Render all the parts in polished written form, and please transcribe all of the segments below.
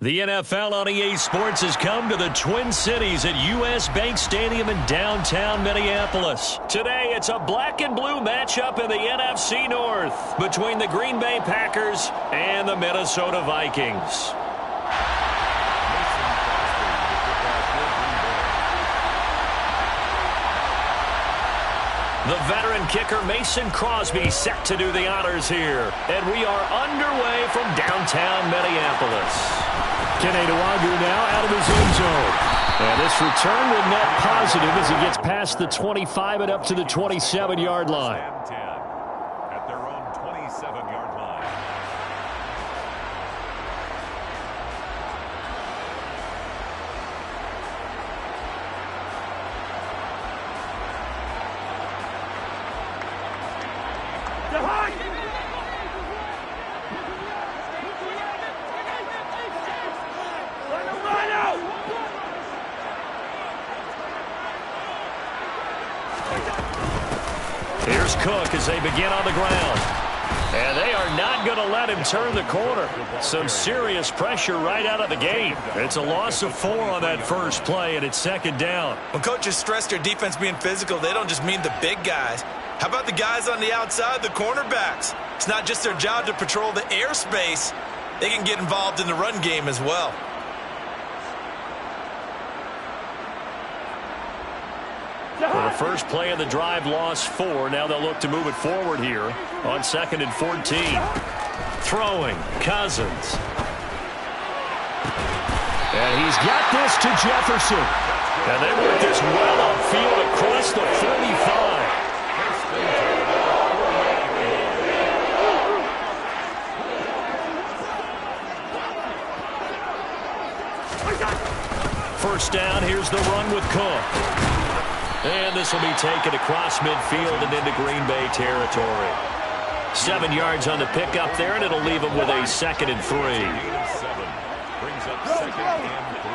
The NFL on EA Sports has come to the Twin Cities at U.S. Bank Stadium in downtown Minneapolis. Today, it's a black and blue matchup in the NFC North between the Green Bay Packers and the Minnesota Vikings. The veteran kicker Mason Crosby set to do the honors here. And we are underway from downtown Minneapolis. Keneduagu now out of his own zone. And this return will net positive as he gets past the 25 and up to the 27-yard line. At their own 27-yard line. Here's Cook as they begin on the ground. And they are not going to let him turn the corner. Some serious pressure right out of the game. It's a loss of 4 on that first play, and it's second down. When coaches stress their defense being physical, they don't just mean the big guys. How about the guys on the outside, the cornerbacks? It's not just their job to patrol the airspace. They can get involved in the run game as well. Well, the first play of the drive lost 4. Now they'll look to move it forward here on 2nd and 14. Throwing, Cousins. And he's got this to Jefferson. And they work this well upfield across the 45. First down, here's the run with Cook. And this will be taken across midfield and into Green Bay territory. 7 yards on the pickup there, and it'll leave them with a 2nd and 3. Brings up 2nd and 3.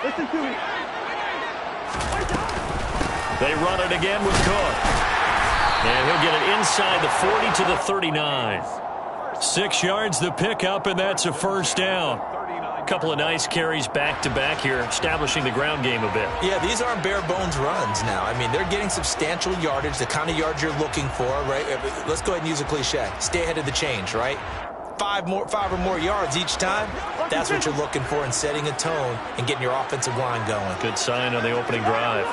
Listen to me. They run it again with Cook. And he'll get it inside the 40 to the 39. 6 yards the pickup, and that's a first down. A couple of nice carries back-to-back here, establishing the ground game a bit. Yeah, these aren't bare-bones runs now. I mean, they're getting substantial yardage, the kind of yards you're looking for, right? Let's go ahead and use a cliche. Stay ahead of the change, right? 5 or more yards each time. That's what you're looking for in setting a tone and getting your offensive line going. Good sign on the opening drive.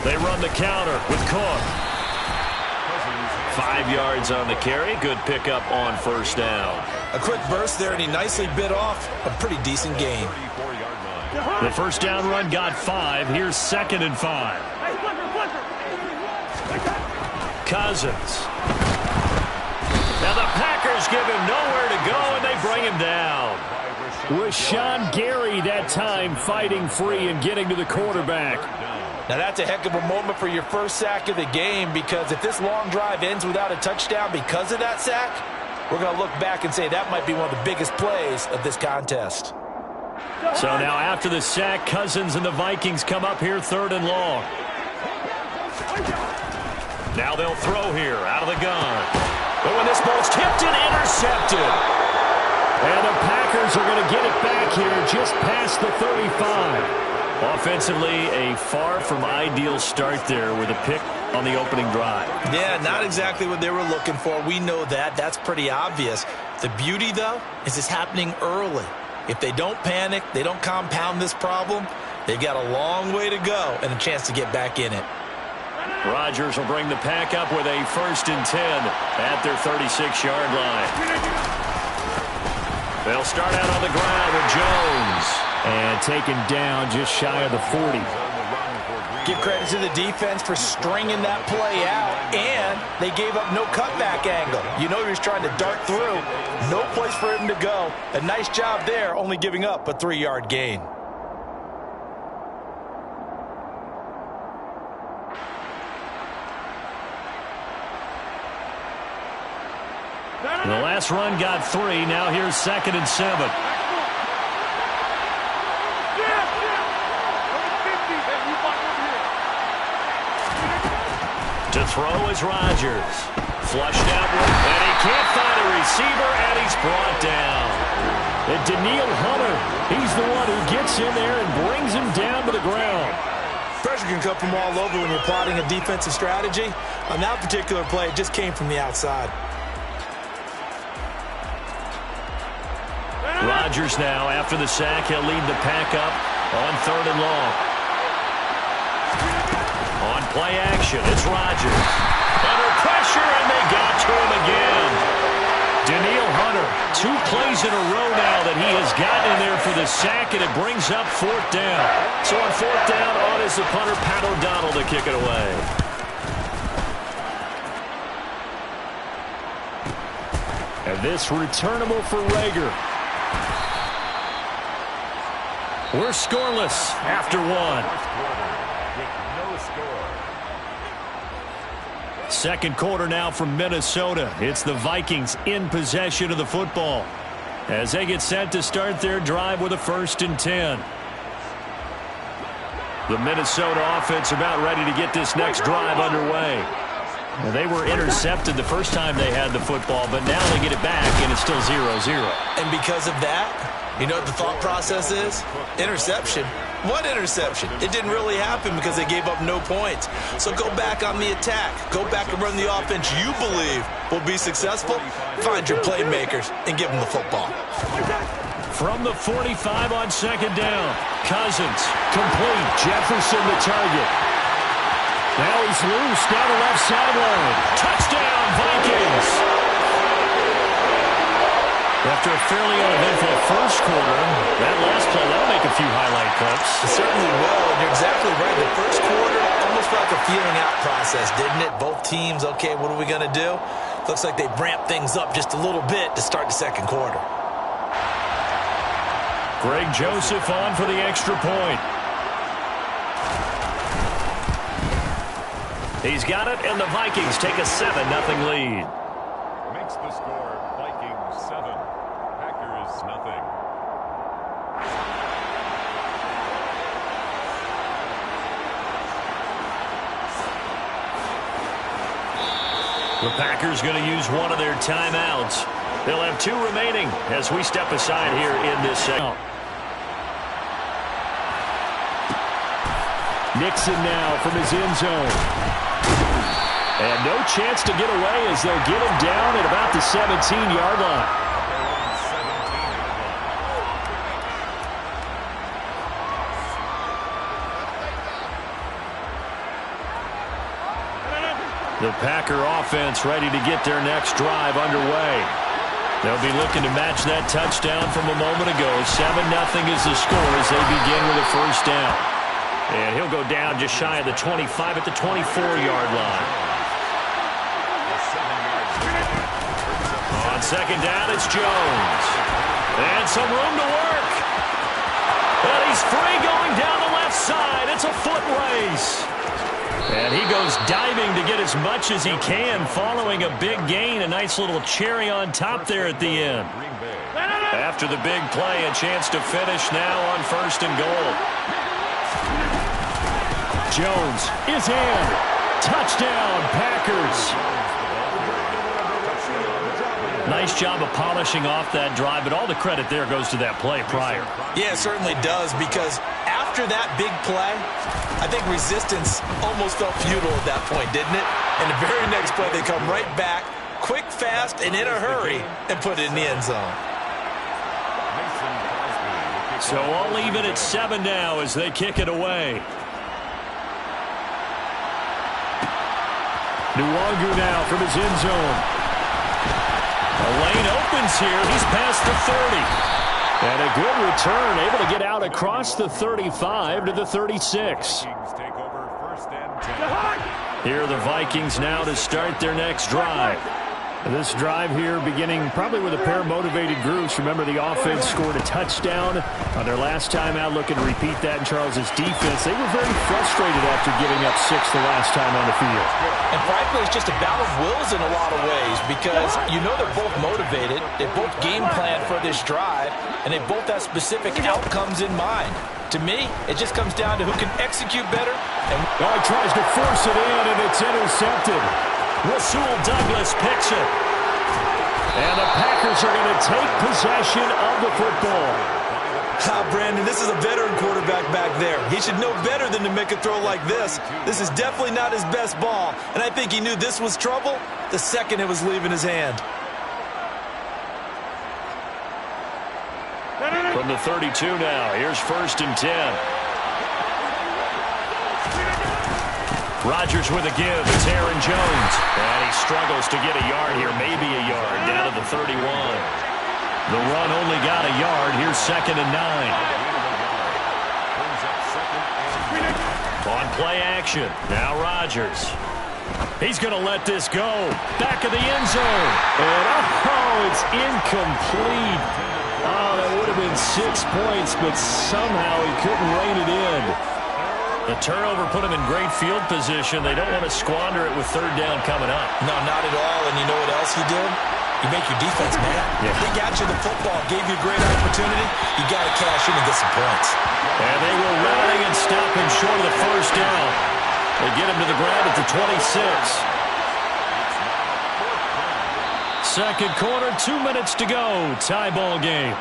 They run the counter with Cook. 5 yards on the carry. Good pickup on first down. A quick burst there, and he nicely bit off a pretty decent gain. The first down run got 5. Here's 2nd and 5. Cousins. Now the Packers give him nowhere to go, and they bring him down. Rashawn Gary that time fighting free and getting to the quarterback. Now, that's a heck of a moment for your first sack of the game, because if this long drive ends without a touchdown because of that sack, we're going to look back and say that might be one of the biggest plays of this contest. So now after the sack, Cousins and the Vikings come up here 3rd and long. Now they'll throw here out of the gun. But when this ball's tipped and intercepted. And the Packers are going to get it back here just past the 35. Offensively, a far from ideal start there with a pick on the opening drive. Yeah, not exactly what they were looking for. We know that. That's pretty obvious. The beauty, though, is it's happening early. If they don't panic, they don't compound this problem, they've got a long way to go and a chance to get back in it. Rodgers will bring the pack up with a 1st and 10 at their 36-yard line. They'll start out on the ground with Jones. And taken down just shy of the 40. Give credit to the defense for stringing that play out, and they gave up no cutback angle. You know he was trying to dart through. No place for him to go. A nice job there, only giving up a 3-yard gain. And the last run got 3. Now here's 2nd and 7. To throw is Rodgers. Flushed out, and he can't find a receiver, and he's brought down. And Daniil Hunter, he's the one who gets in there and brings him down to the ground. Pressure can come from all over when you're plotting a defensive strategy. On that particular play, it just came from the outside. Rodgers now, after the sack, he'll lead the pack up on 3rd and long. On play action, it's Rodgers. Under pressure, and they got to him again. Daniil Hunter, 2 plays in a row now that he has gotten in there for the sack, and it brings up 4th down. So on 4th down, on is the punter, Pat O'Donnell, to kick it away. And this returnable for Rager. We're scoreless after 1. No score. Second quarter now from Minnesota. It's the Vikings in possession of the football as they get set to start their drive with a 1st and 10. The Minnesota offense about ready to get this next drive underway. Well, they were intercepted the first time they had the football, but now they get it back, and it's still 0-0. And because of that, you know what the thought process is? Interception. What interception? It didn't really happen because they gave up no points. So go back on the attack. Go back and run the offense you believe will be successful. Find your playmakers and give them the football. From the 45 on 2nd down. Cousins, complete. Jefferson the target. Now he's loose down the left sideline. Touchdown, Vikings! After a fairly uneventful first quarter, that last play, that'll make a few highlight clips. It certainly will, and you're exactly right. The first quarter almost felt like a feeling out process, didn't it? Both teams, okay, what are we going to do? Looks like they ramped things up just a little bit to start the second quarter. Greg Joseph on for the extra point. He's got it, and the Vikings take a 7-0 lead. Makes the score Vikings 7, Packers nothing. The Packers going to use one of their timeouts. They'll have 2 remaining as we step aside here in this segment. Nixon now from his end zone. And no chance to get away as they'll get him down at about the 17-yard line. The Packer offense ready to get their next drive underway. They'll be looking to match that touchdown from a moment ago. 7-0 is the score as they begin with a 1st down. And he'll go down just shy of the 25 at the 24-yard line. On 2nd down, it's Jones. And some room to work. And he's free going down the left side. It's a foot race. And he goes diving to get as much as he can following a big gain. A nice little cherry on top there at the end. After the big play, a chance to finish now on 1st and goal. Jones is in. Touchdown, Packers. Nice job of polishing off that drive, but all the credit there goes to that play prior. Yeah, it certainly does, because after that big play, I think resistance almost felt futile at that point, didn't it? And the very next play, they come right back, quick, fast, and in a hurry, and put it in the end zone. So I'll leave it at 7 now as they kick it away. Nwangu now from his end zone. The lane opens here. He's past the 30. And a good return, able to get out across the 35 to the 36. Take over 1st and 10. Here are the Vikings now to start their next drive. This drive here beginning probably with a pair of motivated groups. Remember, the offense scored a touchdown on their last time out. Looking to repeat that in Charles's defense. They were very frustrated after giving up 6 the last time on the field. And frankly, it's just a battle of wills in a lot of ways because you know they're both motivated. They both game plan for this drive, and they both have specific outcomes in mind. To me, it just comes down to who can execute better. And he tries to force it in, and it's intercepted. Rasul Douglas picks it. And the Packers are going to take possession of the football. Brandon, this is a veteran quarterback back there. He should know better than to make a throw like this. This is definitely not his best ball, and I think he knew this was trouble the second it was leaving his hand. From the 32 now, here's 1st and 10. Rodgers with a give. It's Aaron Jones. And he struggles to get a yard here, maybe a yard, down to the 31. The run only got a yard. Here's 2nd and 9. On play action. Now Rodgers. He's going to let this go. Back of the end zone. And it's incomplete. Oh, that would have been 6 points, but somehow he couldn't rein it in. The turnover put him in great field position. They don't want to squander it with 3rd down coming up. No, not at all. And you know what else he did? You make your defense mad. Yeah. They got you the football, gave you a great opportunity. You got to cash in and get some points. And they will rally and stop him short of the 1st down. They get him to the ground at the 26. 2nd quarter, 2 minutes to go. Tie ball game.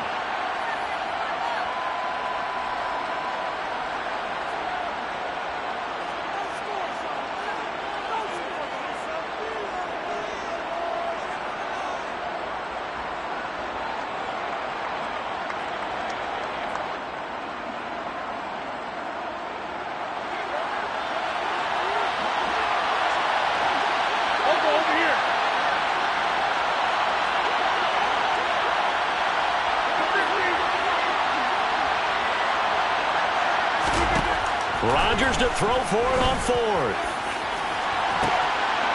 Rodgers to throw for it on 4th.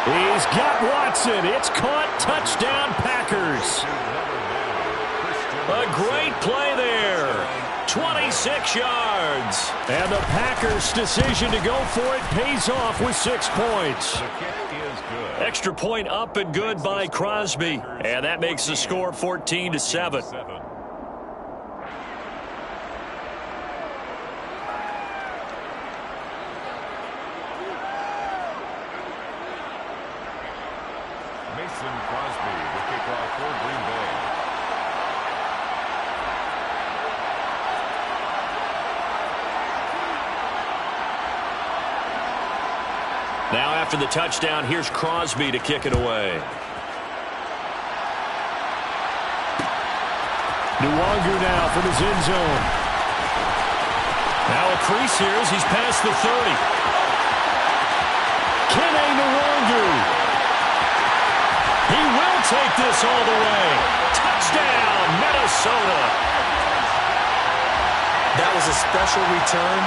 He's got Watson. It's caught. Touchdown, Packers. A great play there. 26 yards. And the Packers' decision to go for it pays off with 6 points. Extra point up and good by Crosby. And that makes the score 14-7. Crosby, the kickoff for Green Bay. Now after the touchdown, here's Crosby to kick it away. Nwangu now from his end zone. Now a crease here as he's past the 30. Kene Nwangu. He will take this all the way. Touchdown, Minnesota. That was a special return,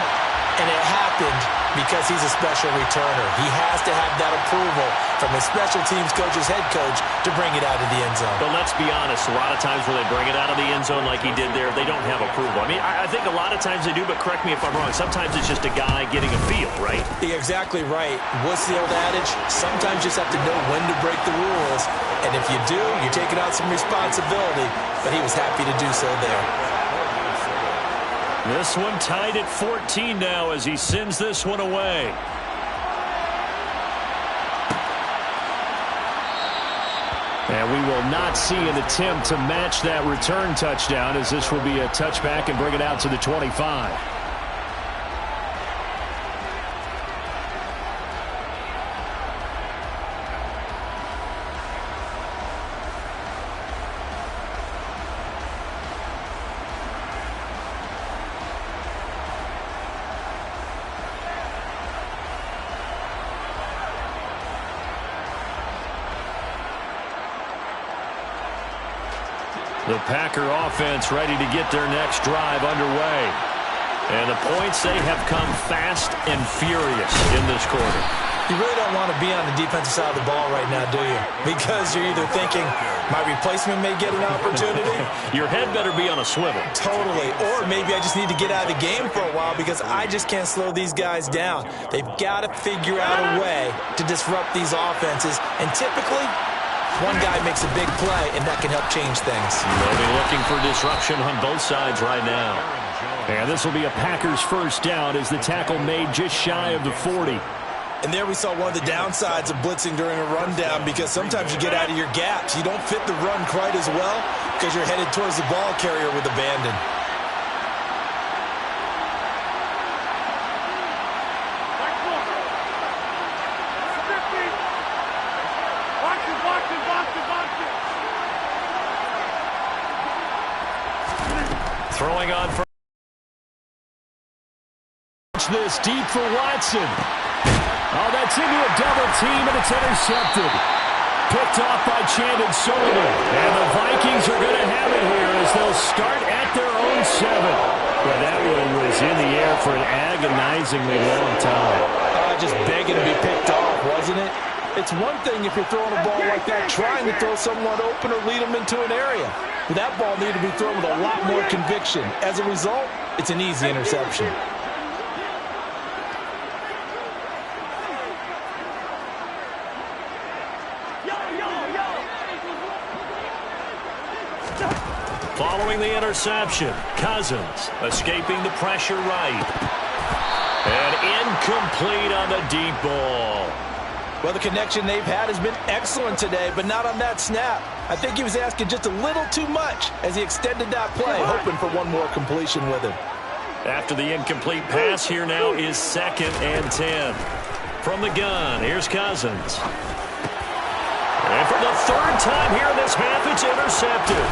and it happened because he's a special returner. He has to have that approval from his special teams coach's head coach to bring it out of the end zone. But let's be honest, a lot of times when they bring it out of the end zone like he did there, they don't have approval. I mean, I think a lot of times they do, but correct me if I'm wrong. Sometimes it's just a guy getting a feel, right? You're exactly right. What's the old adage? Sometimes you just have to know when to break the rules. And if you do, you're taking on some responsibility. But he was happy to do so there. This one tied at 14 now as he sends this one away. And we will not see an attempt to match that return touchdown, as this will be a touchback and bring it out to the 25. The Packer offense ready to get their next drive underway. And the points, they have come fast and furious in this quarter. You really don't want to be on the defensive side of the ball right now, do you? Because you're either thinking, my replacement may get an opportunity. Your head better be on a swivel. Totally. Or maybe I just need to get out of the game for a while because I just can't slow these guys down. They've got to figure out a way to disrupt these offenses. And typically, one guy makes a big play, and that can help change things. They'll be looking for disruption on both sides right now. And this will be a Packers first down as the tackle made just shy of the 40. And there we saw one of the downsides of blitzing during a rundown because sometimes you get out of your gaps. You don't fit the run quite as well because you're headed towards the ball carrier with abandon. Throwing on for this deep for Watson. Oh, that's into a double team, and it's intercepted. Picked off by Chandon Sullivan. And the Vikings are going to have it here as they'll start at their own 7. But that one was in the air for an agonizingly long time. Just begging to be picked off, wasn't it? It's one thing if you're throwing a ball like that, trying to throw someone open or lead them into an area. But that ball needed to be thrown with a lot more conviction. As a result, it's an easy interception. Following the interception, Cousins escaping the pressure right. And incomplete on the deep ball. Well, the connection they've had has been excellent today, but not on that snap. I think he was asking just a little too much as he extended that play, hoping for one more completion with him. After the incomplete pass, here now is 2nd and 10. From the gun, here's Cousins. And for the 3rd time here in this half, it's intercepted.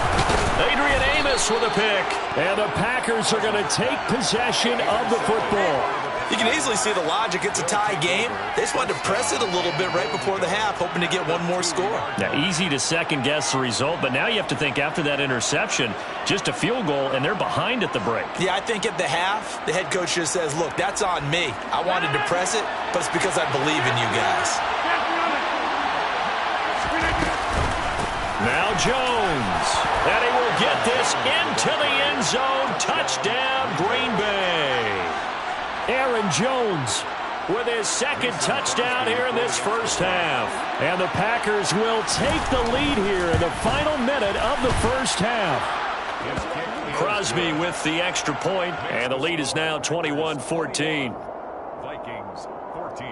Adrian Amos with a pick. And the Packers are going to take possession of the football. You can easily see the logic. It's a tie game. They just wanted to press it a little bit right before the half, hoping to get one more score. Now, easy to second-guess the result, but now you have to think after that interception, just a field goal, and they're behind at the break. Yeah, I think at the half, the head coach just says, look, that's on me. I wanted to press it, but it's because I believe in you guys. Now Jones, and he will get this into the end zone. Touchdown, Green Bay. Aaron Jones with his 2nd touchdown here in this first half. And the Packers will take the lead here in the final minute of the first half. Crosby with the extra point, and the lead is now 21-14. Vikings 14.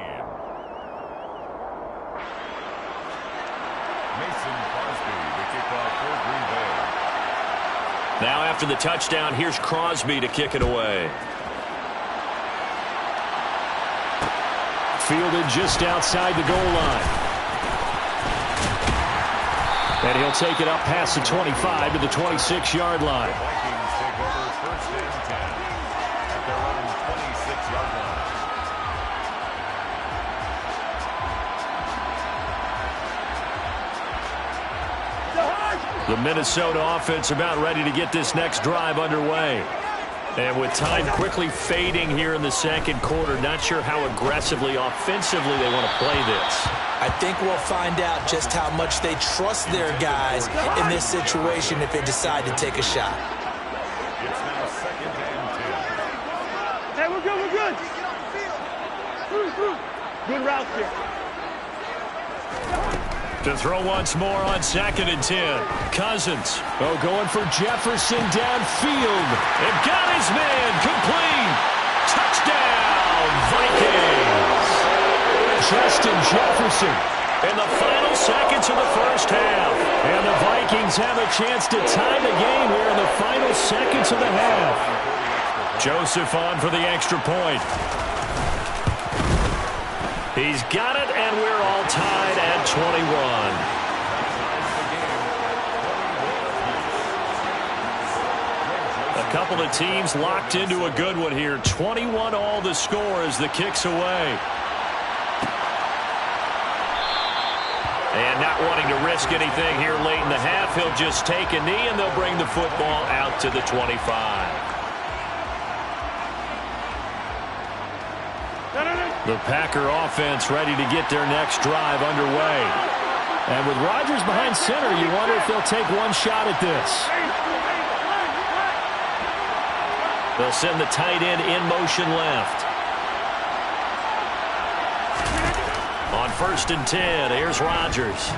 Now after the touchdown, here's Crosby to kick it away. Fielded just outside the goal line. And he'll take it up past the 25 to the 26-yard line. Vikings take over 1st and 10 at their own 26-yard line. The Minnesota offense about ready to get this next drive underway. And with time quickly fading here in the 2nd quarter, not sure how aggressively, offensively they want to play this. I think we'll find out just how much they trust their guys in this situation if they decide to take a shot. It's now 2nd and 10. Hey, we're good, we're good. Good route here. To throw once more on 2nd and 10. Cousins, going for Jefferson downfield. And got his man complete. Touchdown, Vikings. Justin Jefferson in the final seconds of the first half. And the Vikings have a chance to tie the game here in the final seconds of the half. Joseph on for the extra point. He's got it, and we're all tied at 21. A couple of teams locked into a good one here. 21 all the score as the kick's away. And not wanting to risk anything here late in the half, he'll just take a knee, and they'll bring the football out to the 25. The Packer offense ready to get their next drive underway. And with Rodgers behind center, you wonder if they'll take one shot at this. They'll send the tight end in motion left. On 1st and 10, here's Rodgers.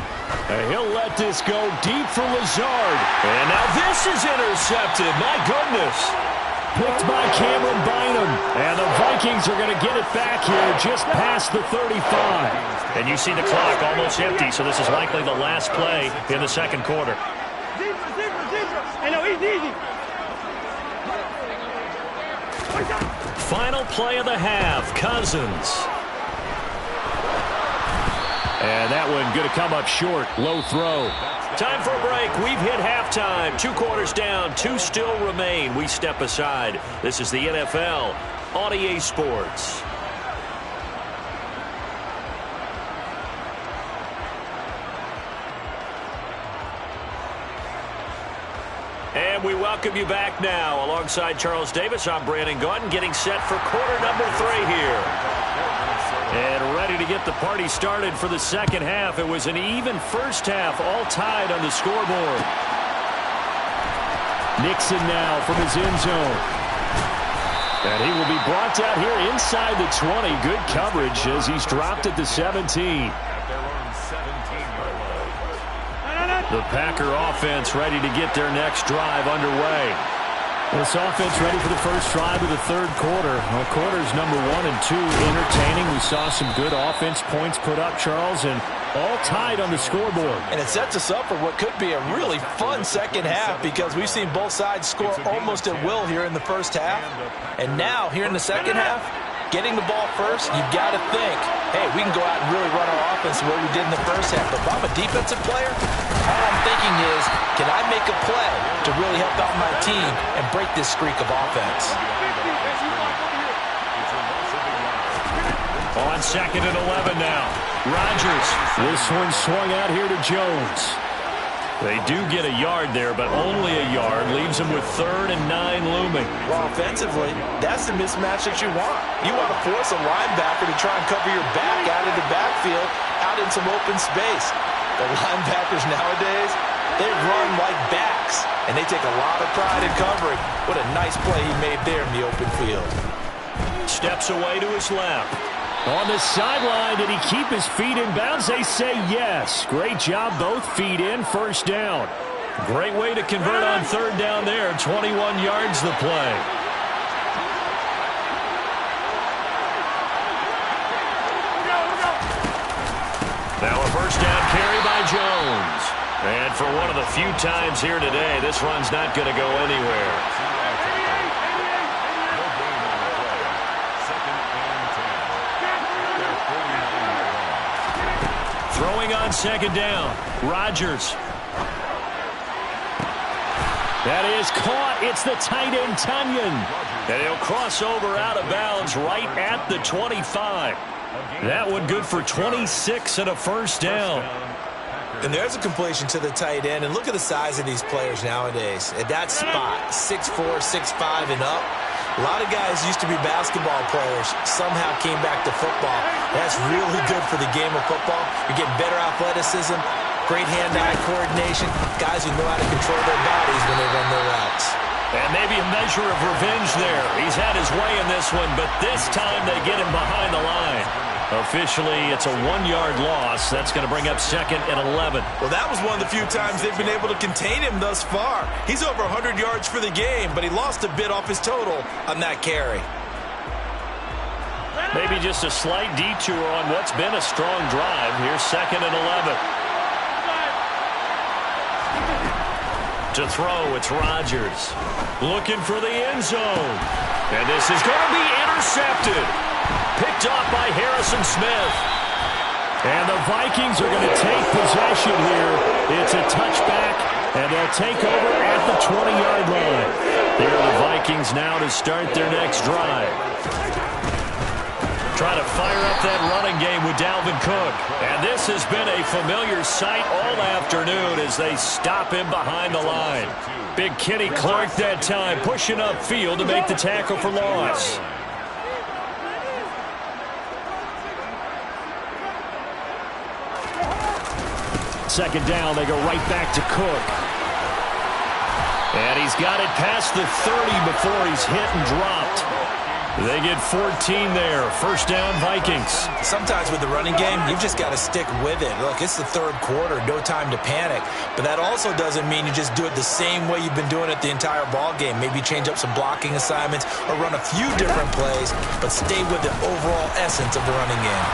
And he'll let this go deep for Lazard. And now this is intercepted. My goodness. Picked by Cameron Bynum. And the Vikings are going to get it back here just past the 35. And you see the clock almost empty, so this is likely the last play in the second quarter. Hey, no, easy. Final play of the half, Cousins. And that one going to come up short. Low throw. Time for a break. We've hit halftime. 2 quarters down. 2 still remain. We step aside. This is the NFL on EA Sports. And we welcome you back now. Alongside Charles Davis, I'm Brandon Gaudin, getting set for quarter number 3 here. And ready to get the party started for the second half. It was an even first half, all tied on the scoreboard. Nixon now from his end zone. And he will be brought down here inside the 20. Good coverage as he's dropped at the 17. The Packer offense ready to get their next drive underway. This offense ready for the first drive of the third quarter. Well, quarters number 1 and 2 entertaining. We saw some good offense points put up, Charles, and all tied on the scoreboard. And it sets us up for what could be a really fun second half because we've seen both sides score almost at will here in the first half. And now, here in the second half, getting the ball first, you've got to think, hey, we can go out and really run our offense the way we did in the first half. But if I'm a defensive player, all I'm thinking is, can I make a play to really help out my team and break this streak of offense? On 2nd and 11 now. Rodgers. This one swung out here to Jones. They do get a yard there, but only a yard. Leaves them with 3rd and 9 looming. Well, offensively, that's the mismatch that you want. You want to force a linebacker to try and cover your back out of the backfield, out in some open space. The linebackers nowadays, they run like backs, and they take a lot of pride in covering. What a nice play he made there in the open field. Steps away to his left. On the sideline, did he keep his feet in bounds? They say yes. Great job, both feet in, first down. Great way to convert on 3rd down there. 21 yards the play. Now a first down carry by Jones. And for one of the few times here today, this run's not going to go anywhere. Throwing on 2nd down. Rodgers. That is caught. It's the tight end, Tunyon. And he'll cross over out of bounds right at the 25. That one good for 26 and a first down. And there's a completion to the tight end. And look at the size of these players nowadays. At that spot, 6'4", 6'5", and up. A lot of guys used to be basketball players, somehow came back to football. That's really good for the game of football. You're getting better athleticism, great hand-eye coordination, guys who know how to control their bodies when they run their routes. And maybe a measure of revenge there. He's had his way in this one, but this time they get him behind the line. Officially, it's a 1-yard loss. That's going to bring up 2nd and 11. Well, that was one of the few times they've been able to contain him thus far. He's over 100 yards for the game, but he lost a bit off his total on that carry. Maybe just a slight detour on what's been a strong drive. Here's 2nd and 11. To throw, it's Rodgers. Looking for the end zone. And this is going to be intercepted. Picked off by Harrison Smith. And the Vikings are going to take possession here. It's a touchback, and they'll take over at the 20-yard line. Here are the Vikings now to start their next drive. Trying to fire up that running game with Dalvin Cook. And this has been a familiar sight all afternoon as they stop him behind the line. Big Kenny Clark that time, pushing upfield to make the tackle for loss. second down, they go right back to Cook. And he's got it past the 30 before he's hit and dropped. They get 14 there. First down, Vikings. Sometimes with the running game, you've just got to stick with it. Look, it's the third quarter, no time to panic. But that also doesn't mean you just do it the same way you've been doing it the entire ball game. Maybe change up some blocking assignments or run a few different plays, but stay with the overall essence of the running game.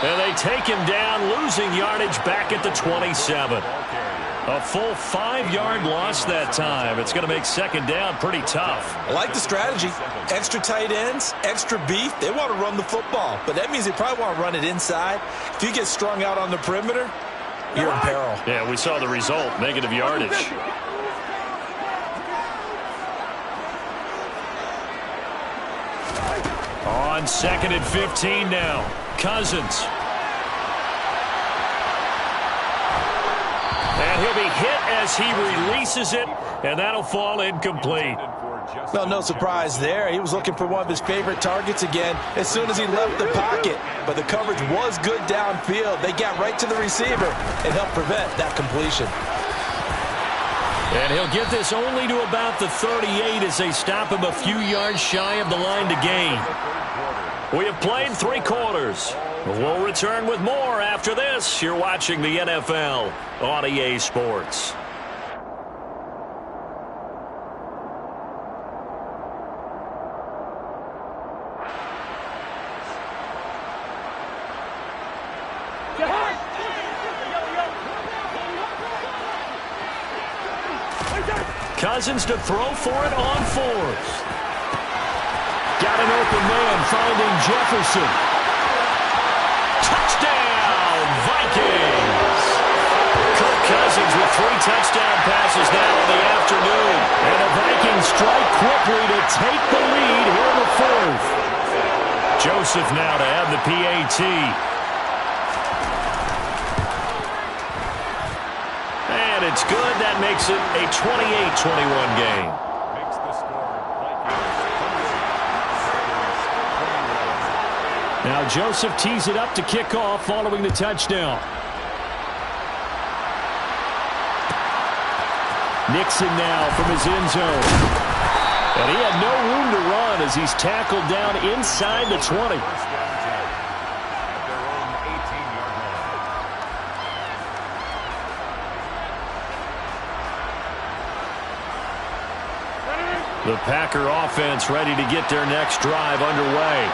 And they take him down, losing yardage back at the 27. A full 5-yard loss that time. It's going to make second down pretty tough. I like the strategy. Extra tight ends, extra beef. They want to run the football, but that means they probably want to run it inside. If you get strung out on the perimeter, you're in peril. Yeah, we saw the result, negative yardage. On 2nd and 15 now. Cousins. And he'll be hit as he releases it, and that'll fall incomplete. Well, no surprise there. He was looking for one of his favorite targets again as soon as he left the pocket. But the coverage was good downfield. They got right to the receiver and helped prevent that completion. And he'll get this only to about the 38 as they stop him a few yards shy of the line to gain. We have played 3 quarters. We'll return with more after this. You're watching the NFL on EA Sports. Cousins to throw for it on 4th. Got an open man finding Jefferson. Touchdown, Vikings! Kirk Cousins with 3 touchdown passes now in the afternoon. And the Vikings strike quickly to take the lead here in the 4th. Joseph now to have the PAT. And it's good. That makes it a 28-21 game. Now Joseph tees it up to kick off following the touchdown. Nixon now from his end zone. And he had no room to run as he's tackled down inside the 20. The Packer offense ready to get their next drive underway.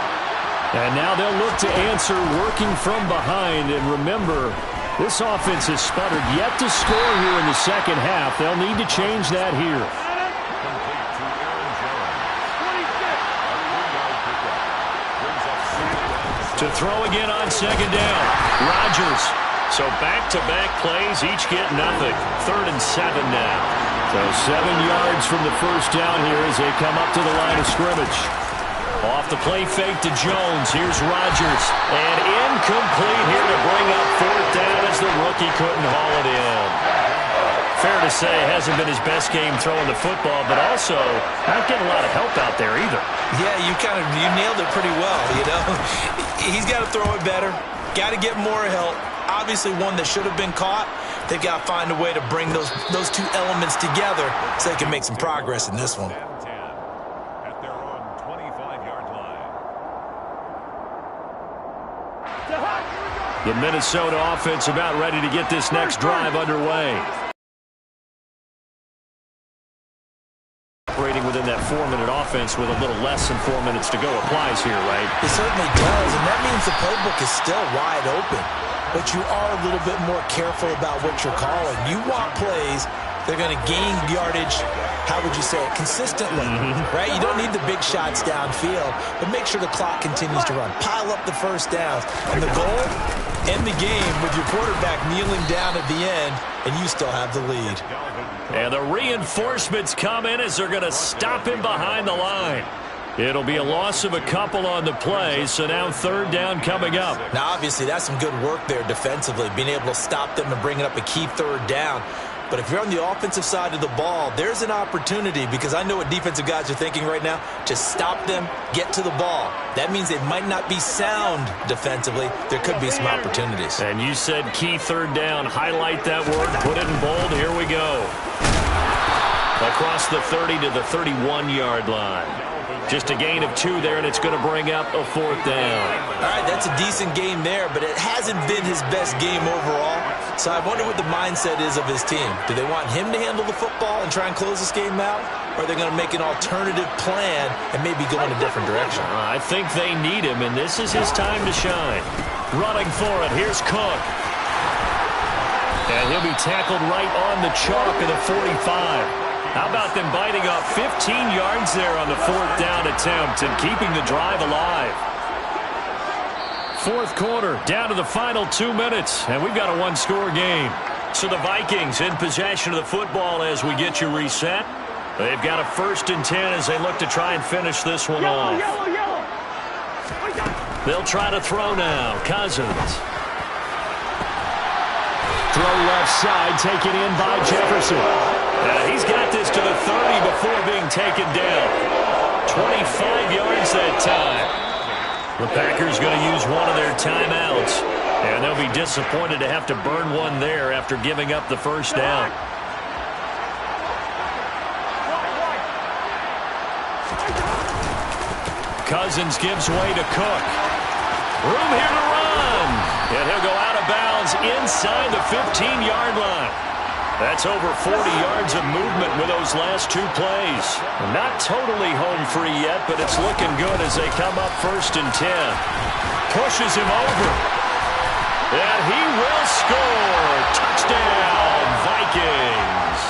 And now they'll look to answer working from behind. And remember, this offense has sputtered yet to score here in the second half. They'll need to change that here. To throw again on second down. Rodgers. So back-to-back plays, each get nothing. 3rd and 7 now. So 7 yards from the first down here as they come up to the line of scrimmage. Off the play fake to Jones. Here's Rodgers. And incomplete here to bring up 4th down as the rookie couldn't haul it in. Fair to say it hasn't been his best game throwing the football, but also not getting a lot of help out there either. Yeah, you nailed it pretty well, you know. He's got to throw it better. Got to get more help. Obviously one that should have been caught. They've got to find a way to bring those 2 elements together so they can make some progress in this one. The Minnesota offense about ready to get this next drive underway. Operating within that 4-minute offense with a little less than 4 minutes to go applies here, right? It certainly does, and that means the playbook is still wide open. But you are a little bit more careful about what you're calling. You want plays that are going to gain yardage, how would you say it, consistently, right? You don't need the big shots downfield, but make sure the clock continues to run. Pile up the first downs. And the goal, end the game with your quarterback kneeling down at the end, and you still have the lead. And the reinforcements come in as they're going to stop him behind the line. It'll be a loss of a couple on the play, so now 3rd down coming up. Now, obviously, that's some good work there defensively, being able to stop them and bring it up a key 3rd down. But if you're on the offensive side of the ball, there's an opportunity, because I know what defensive guys are thinking right now, to stop them, get to the ball. That means they might not be sound defensively. There could be some opportunities. And you said key third down. Highlight that word, put it in bold. Here we go. Across the 30 to the 31-yard line. Just a gain of 2 there, and it's going to bring up a 4th down. All right, that's a decent game there, but it hasn't been his best game overall. So I wonder what the mindset is of his team. Do they want him to handle the football and try and close this game out? Or are they going to make an alternative plan and maybe go in a different direction? I think they need him, and this is his time to shine. Running for it, here's Cook. And he'll be tackled right on the chalk of the 45. How about them biting off 15 yards there on the 4th down attempt and keeping the drive alive? 4th quarter, down to the final 2 minutes, and we've got a 1-score game. So the Vikings in possession of the football as we get you reset. They've got a 1st and 10 as they look to try and finish this one off. They'll try to throw now. Cousins. Throw left side, taken in by Jefferson. He's got this to the 30 before being taken down. 25 yards that time. The Packers going to use one of their timeouts, and they'll be disappointed to have to burn one there after giving up the 1st down. Cousins gives way to Cook. Room here to run. And he'll go out of bounds inside the 15-yard line. That's over 40 yards of movement with those last 2 plays. Not totally home free yet, but it's looking good as they come up 1st and 10. Pushes him over. And he will score. Touchdown, Vikings.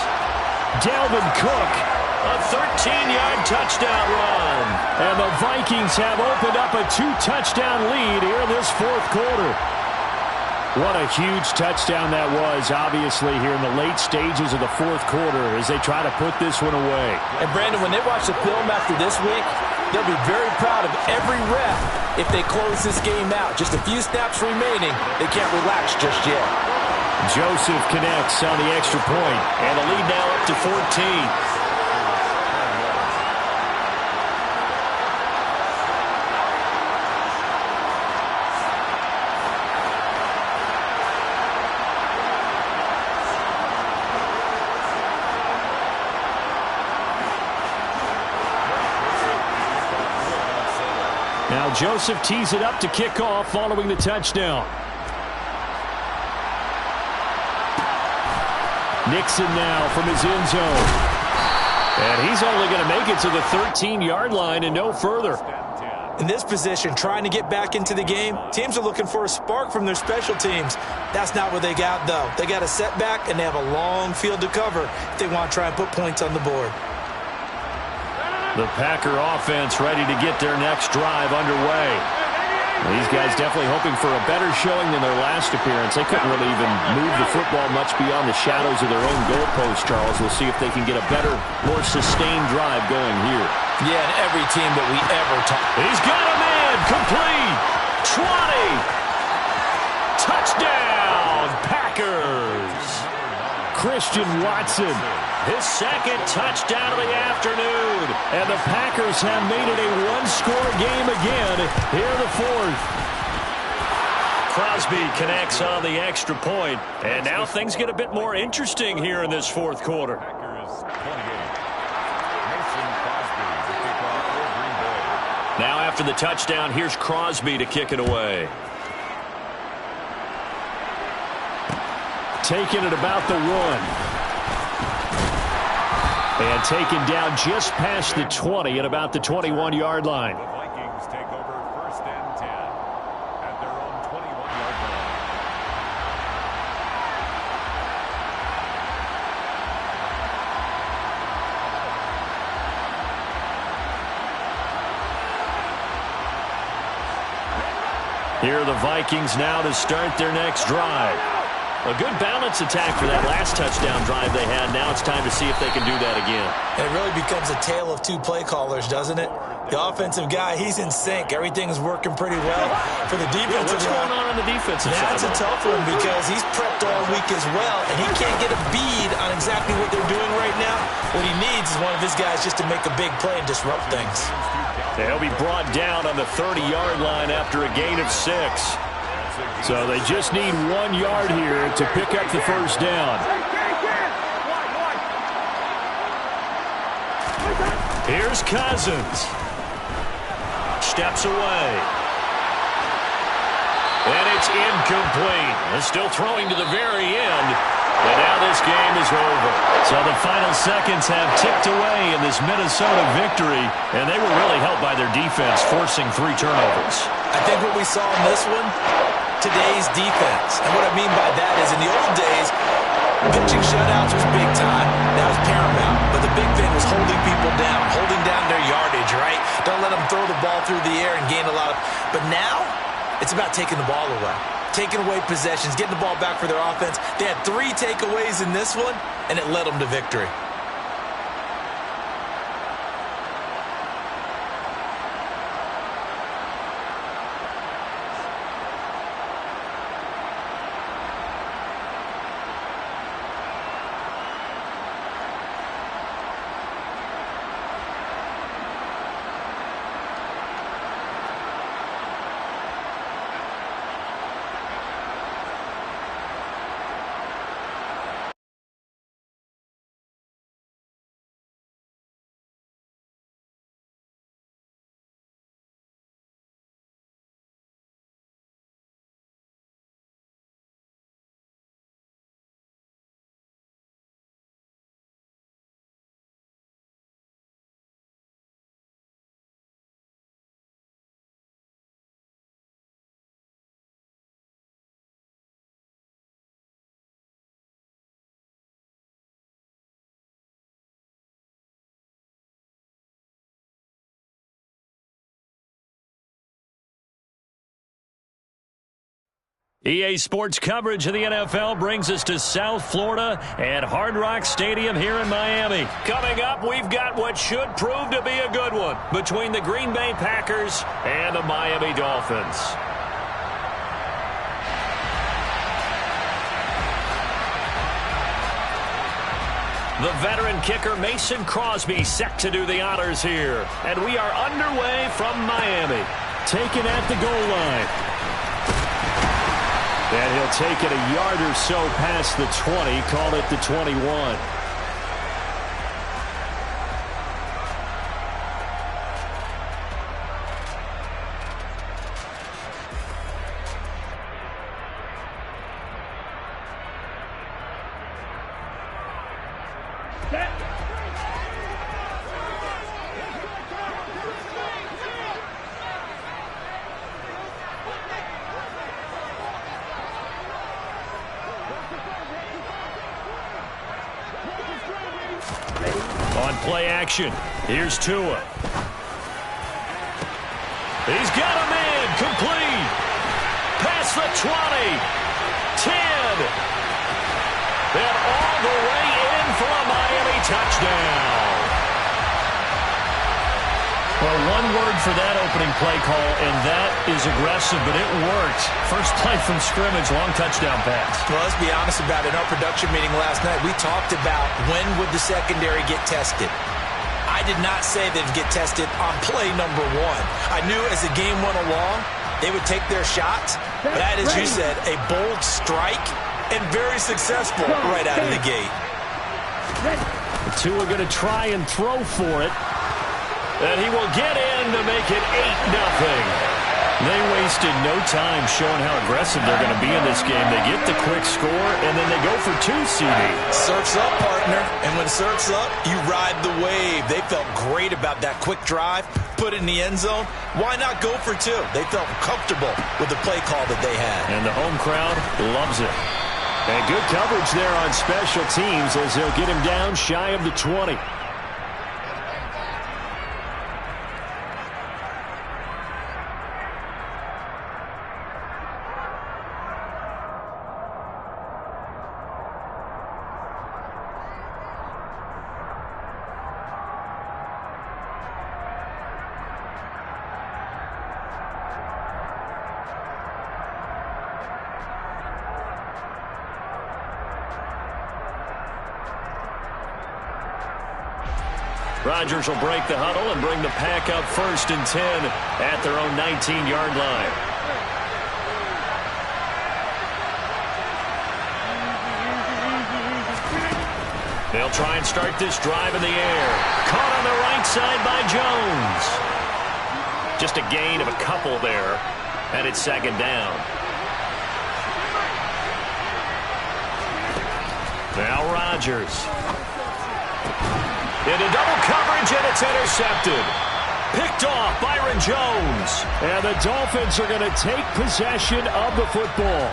Dalvin Cook, a 13-yard touchdown run. And the Vikings have opened up a 2-touchdown lead here in this 4th quarter. What a huge touchdown that was, obviously, here in the late stages of the 4th quarter as they try to put this one away. And, Brandon, when they watch the film after this week, they'll be very proud of every rep if they close this game out. Just a few snaps remaining. They can't relax just yet. Joseph connects on the extra point, and the lead now up to 14. Now Joseph tees it up to kick off following the touchdown. Nixon now from his end zone. And he's only going to make it to the 13-yard line and no further. In this position, trying to get back into the game, teams are looking for a spark from their special teams. That's not what they got, though. They got a setback, and they have a long field to cover if they want to try and put points on the board. The Packer offense ready to get their next drive underway. These guys definitely hoping for a better showing than their last appearance. They couldn't really even move the football much beyond the shadows of their own goalpost, Charles. We'll see if they can get a better, more sustained drive going here. Yeah, and every team that we ever talked. He's got him in. Complete. 20. Touchdown, Packers. Christian Watson, his 2nd touchdown of the afternoon. And the Packers have made it a 1-score game again here in the 4th. Crosby connects on the extra point. And now things get a bit more interesting here in this 4th quarter. Now after the touchdown, here's Crosby to kick it away. Taken at about the 1. And taken down just past the 20 at about the 21-yard line. The Vikings take over 1st and 10 at their own 21-yard line. Here are the Vikings now to start their next drive. A good balance attack for that last touchdown drive they had. Now it's time to see if they can do that again. And it really becomes a tale of two play callers, doesn't it? The offensive guy, he's in sync. Everything's working pretty well. For the defensive guy, what's going on the defensive side? That's a tough one because he's prepped all week as well, and he can't get a bead on exactly what they're doing right now. What he needs is one of his guys just to make a big play and disrupt things. They'll be brought down on the 30-yard line after a gain of 6. So they just need 1 yard here to pick up the first down. Here's Cousins. Steps away. And it's incomplete. They're still throwing to the very end. And now this game is over. So the final seconds have ticked away in this Minnesota victory. And they were really helped by their defense, forcing 3 turnovers. I think what we saw in this one, today's defense. And what I mean by that is in the old days, pitching shutouts was big time. That was paramount. But the big thing was holding people down, holding down their yardage, right? Don't let them throw the ball through the air and gain a lot of... But now, it's about taking the ball away. Taking away possessions, getting the ball back for their offense. They had 3 takeaways in this one, and it led them to victory. EA Sports coverage of the NFL brings us to South Florida at Hard Rock Stadium here in Miami. Coming up, we've got what should prove to be a good one between the Green Bay Packers and the Miami Dolphins. The veteran kicker Mason Crosby set to do the honors here. And we are underway from Miami. Taken at the goal line. And he'll take it a yard or so past the 20, call it the 21. On play action, here's Tua. He's got a man, complete. Past the 20, 10. And all the way in for a Miami touchdown. Well, one word for that opening play call, and that is aggressive, but it worked. First play from scrimmage, long touchdown pass. Well, let's be honest about it. In our production meeting last night, we talked about when would the secondary get tested. I did not say they'd get tested on play number 1. I knew as the game went along, they would take their shots. But that, as you said, a bold strike and very successful right out of the gate. Tua going to try and throw for it. And he will get in to make it 8-0. They wasted no time showing how aggressive they're going to be in this game. They get the quick score, and then they go for 2, CD. Surf's up, partner. And when surf's up, you ride the wave. They felt great about that quick drive, put it in the end zone. Why not go for 2? They felt comfortable with the play call that they had. And the home crowd loves it. And good coverage there on special teams as they'll get him down shy of the 20. Rodgers will break the huddle and bring the pack up 1st and 10 at their own 19-yard line. They'll try and start this drive in the air. Caught on the right side by Jones. Just a gain of a couple there, and it's 2nd down. Now Rodgers. Into double coverage, and it's intercepted. Picked off Byron Jones. And the Dolphins are going to take possession of the football.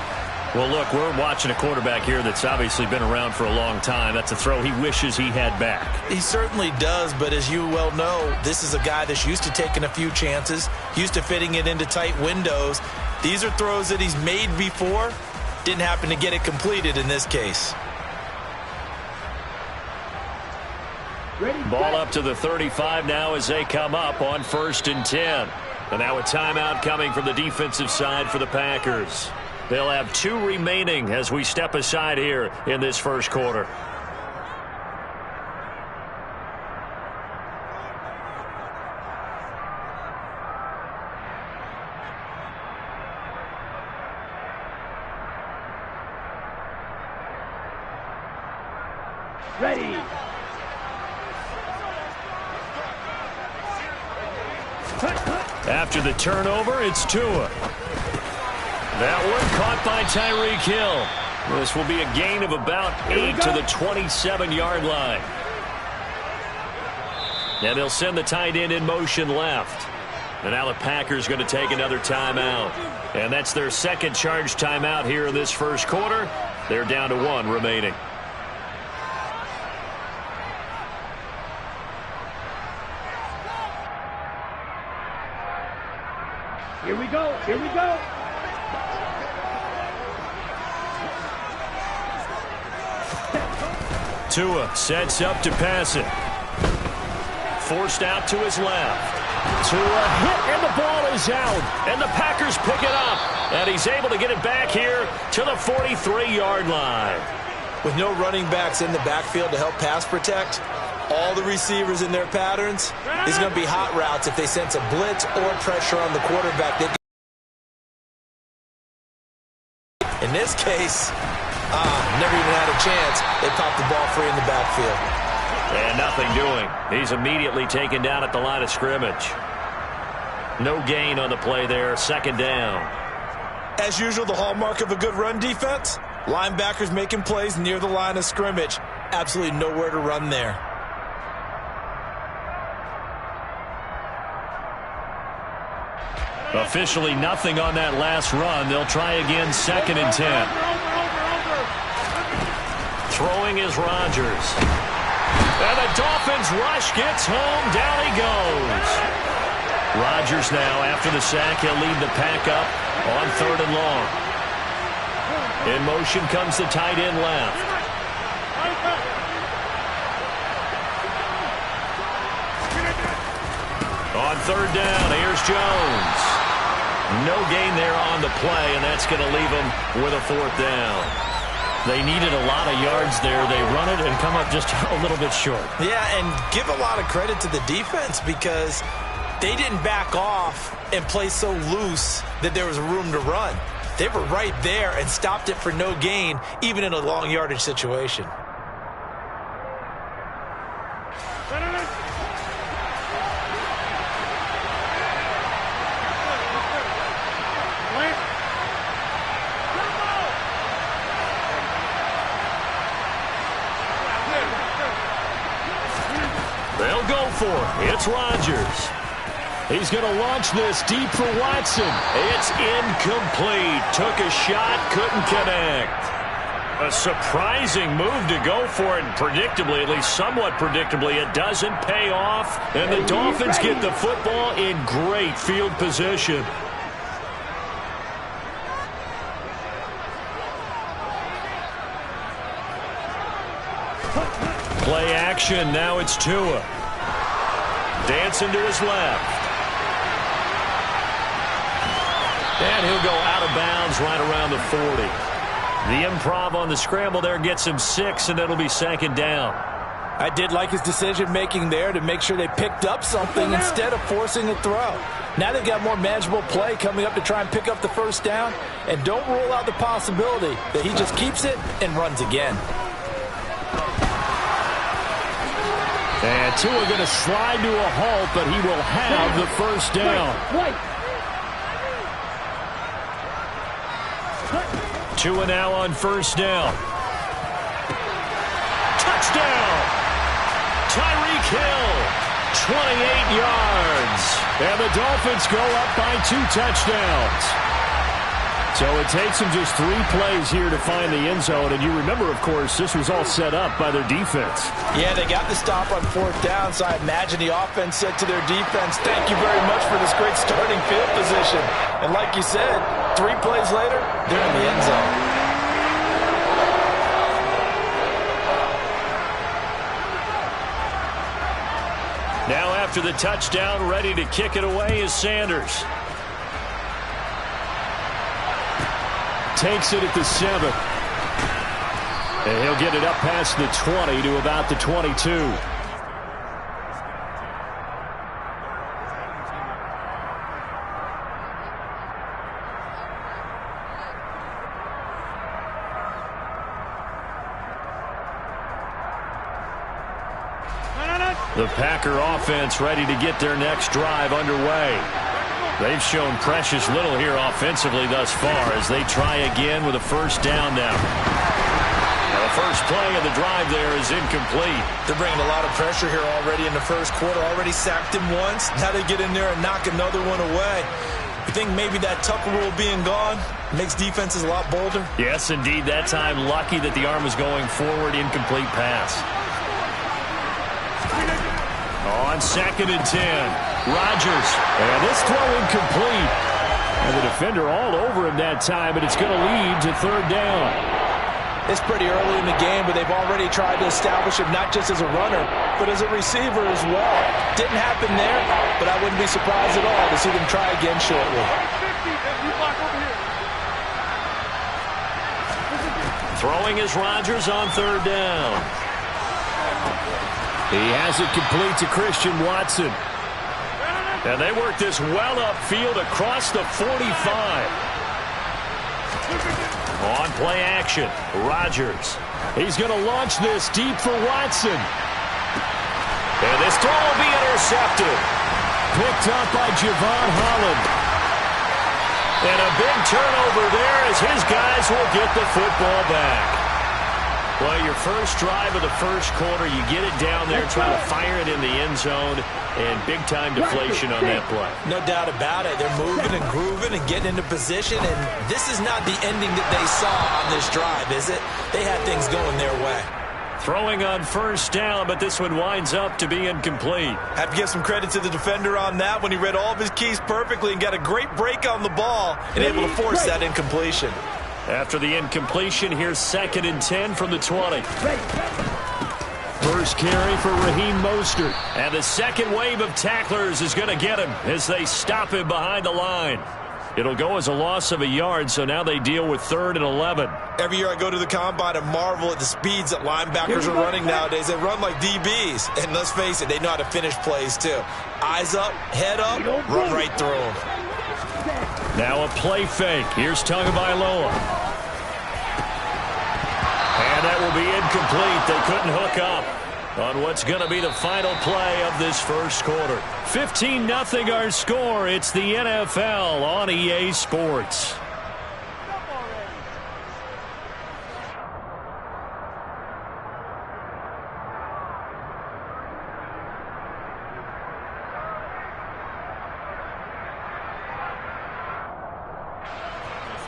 Well, look, we're watching a quarterback here that's obviously been around for a long time. That's a throw he wishes he had back. He certainly does, but as you well know, this is a guy that's used to taking a few chances, used to fitting it into tight windows. These are throws that he's made before. Didn't happen to get it completed in this case. Ball up to the 35 now as they come up on 1st and 10. And now a timeout coming from the defensive side for the Packers. They'll have 2 remaining as we step aside here in this first quarter. Ready. After the turnover, it's Tua. That one caught by Tyreek Hill. This will be a gain of about 8 to the 27-yard line. And they'll send the tight end in motion left. And now the Packers going to take another timeout. And that's their 2nd charge timeout here in this first quarter. They're down to 1 remaining. Here we go. Here we go. Tua sets up to pass it. Forced out to his left. Tua hit, and the ball is out. And the Packers pick it up. And he's able to get it back here to the 43-yard line. With no running backs in the backfield to help pass protect, all the receivers in their patterns, these are going to be hot routes if they sense a blitz or pressure on the quarterback. In this case, never even had a chance. They popped the ball free in the backfield. And nothing doing. He's immediately taken down at the line of scrimmage. No gain on the play there. 2nd down. As usual, the hallmark of a good run defense, linebackers making plays near the line of scrimmage. Absolutely nowhere to run there. Officially nothing on that last run. They'll try again 2nd and 10. Throwing is Rodgers. And the Dolphins rush gets home. Down he goes. Rodgers now, after the sack, he'll lead the pack up on 3rd and long. In motion comes the tight end left. On 3rd down, here's Jones. No gain there on the play, and that's going to leave them with a 4th down. They needed a lot of yards there. They run it and come up just a little bit short. Yeah, and give a lot of credit to the defense because they didn't back off and play so loose that there was room to run. They were right there and stopped it for no gain, even in a long yardage situation. They'll go for it. It's Rodgers. He's going to launch this deep for Watson. It's incomplete. Took a shot, couldn't connect. A surprising move to go for it. Predictably, at least somewhat predictably, it doesn't pay off. And the Dolphins get the football in great field position. Play action. Now it's Tua. Dancing to his left. And he'll go out of bounds right around the 40. The improv on the scramble there gets him 6, and it'll be 2nd down. I did like his decision-making there to make sure they picked up something instead of forcing a throw. Now they've got more manageable play coming up to try and pick up the first down, and don't rule out the possibility that he just keeps it and runs again. And Tua going to slide to a halt, but he will have the first down. Tua now on first down. Touchdown! Tyreek Hill, 28 yards. And the Dolphins go up by 2 touchdowns. So it takes them just 3 plays here to find the end zone. And you remember, of course, this was all set up by their defense. Yeah, they got the stop on 4th down, so I imagine the offense said to their defense, thank you very much for this great starting field position. And like you said, 3 plays later, they're in the end zone. Now after the touchdown, ready to kick it away is Sanders. Takes it at the 7. And he'll get it up past the 20 to about the 22. The Packer offense ready to get their next drive underway. They've shown precious little here offensively thus far as they try again with a first down now. The first play of the drive there is incomplete. They're bringing a lot of pressure here already in the first quarter. Already sacked him once. Now they get in there and knock another one away. You think maybe that Tucker rule being gone makes defenses a lot bolder? Yes, indeed. That time lucky that the arm was going forward. Incomplete pass. On 2nd and 10, Rodgers. And this throw incomplete. And the defender all over him that time, but it's going to lead to 3rd down. It's pretty early in the game, but they've already tried to establish him not just as a runner, but as a receiver as well. Didn't happen there, but I wouldn't be surprised at all to see them try again shortly. Throwing is Rodgers on 3rd down. He has it complete to Christian Watson. And they work this well upfield across the 45. On play action, Rodgers. He's going to launch this deep for Watson. And this throw will be intercepted. Picked up by Javon Holland. And a big turnover there as his guys will get the football back. Well, your first drive of the first quarter, you get it down there, try to fire it in the end zone, and big-time deflation on that play. No doubt about it. They're moving and grooving and getting into position, and this is not the ending that they saw on this drive, is it? They had things going their way. Throwing on first down, but this one winds up to be incomplete. Have to give some credit to the defender on that when he read all of his keys perfectly and got a great break on the ball and able to force that incompletion. After the incompletion, here's 2nd and 10 from the 20. First carry for Raheem Mostert. And the second wave of tacklers is going to get him as they stop him behind the line. It'll go as a loss of a yard, so now they deal with 3rd and 11. Every year I go to the combine and marvel at the speeds that linebackers are running nowadays. They run like DBs. And let's face it, they know how to finish plays too. Eyes up, head up, run right through them. Now a play fake. Here's Tagovailoa. And that will be incomplete. They couldn't hook up on what's going to be the final play of this first quarter. 15-0 our score. It's the NFL on EA Sports.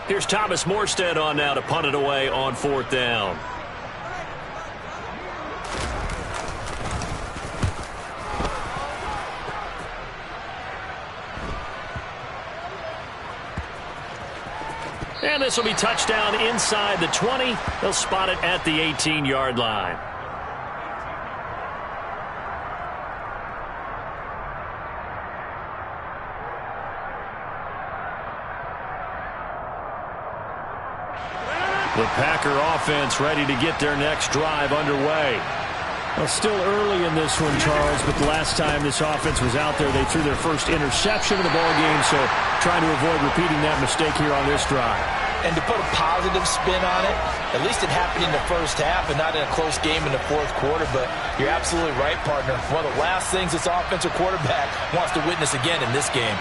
Here's Thomas Morstead on now to punt it away on 4th down. And this will be touchdown inside the 20. They'll spot it at the 18-yard line. The Packer offense ready to get their next drive underway. Well, still early in this one, Charles, but the last time this offense was out there, they threw their first interception of the ball game, so trying to avoid repeating that mistake here on this drive. And to put a positive spin on it, at least it happened in the first half and not in a close game in the fourth quarter, but you're absolutely right, partner. One of the last things this offensive quarterback wants to witness again in this game.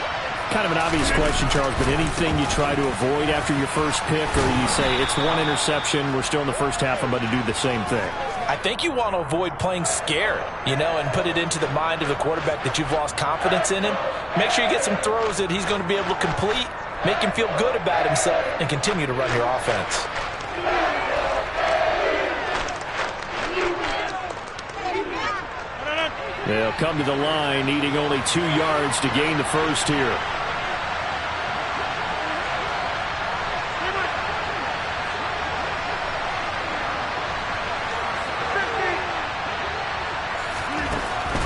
Kind of an obvious question, Charles, but anything you try to avoid after your first pick, or you say it's one interception, we're still in the first half, I'm going to do the same thing? I think you want to avoid playing scared, and put it into the mind of the quarterback that you've lost confidence in him. Make sure you get some throws that he's going to be able to complete, make him feel good about himself, and continue to run your offense. They'll come to the line, needing only 2 yards to gain the first here.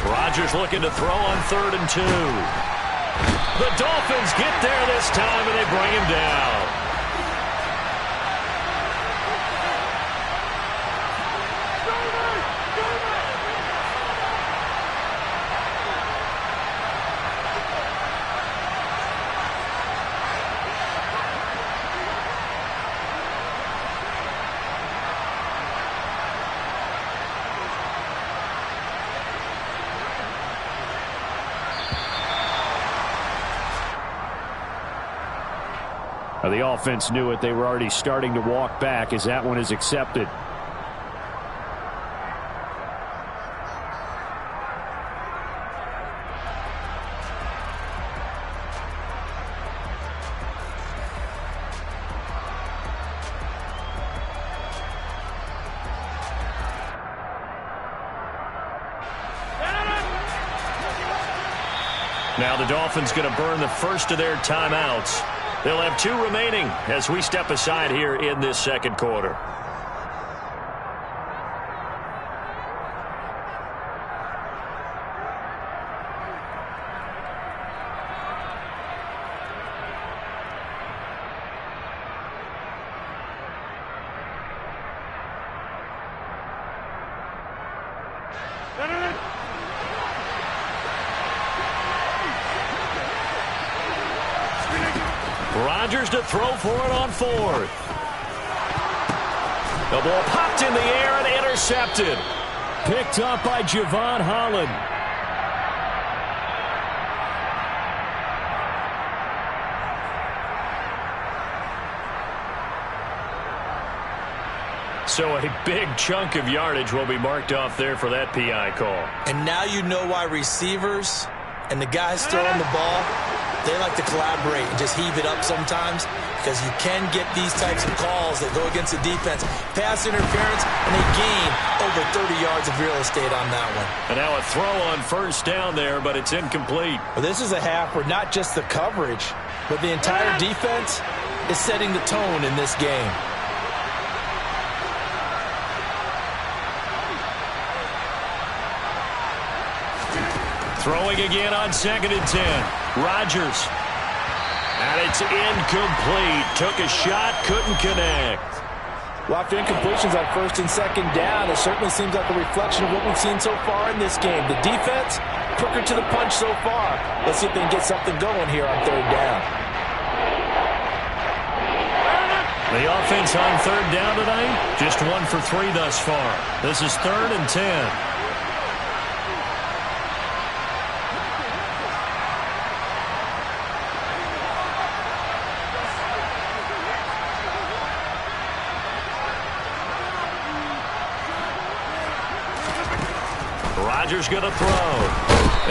Rodgers looking to throw on 3rd and 2. The Dolphins get there this time, and they bring him down. The offense knew it. They were already starting to walk back as that one is accepted. Now the Dolphins going to burn the first of their timeouts. They'll have 2 remaining as we step aside here in this second quarter. Rodgers to throw for it on 4th. The ball popped in the air and intercepted. Picked up by Javon Holland. So a big chunk of yardage will be marked off there for that PI call. And now you know why receivers and the guys throwing the ball, they like to collaborate and just heave it up sometimes, because you can get these types of calls that go against the defense. Pass interference, and they gain over 30 yards of real estate on that one. And now a throw on 1st down there, but it's incomplete. Well, this is a half where not just the coverage, but the entire defense is setting the tone in this game. Throwing again on 2nd and 10. Rodgers. And it's incomplete. Took a shot, couldn't connect. Well, after incompletions on 1st and 2nd down, it certainly seems like a reflection of what we've seen so far in this game. The defense, quicker to the punch so far. Let's see if they can get something going here on 3rd down. The offense on 3rd down tonight, just 1 for 3 thus far. This is 3rd and 10. Rodgers going to throw.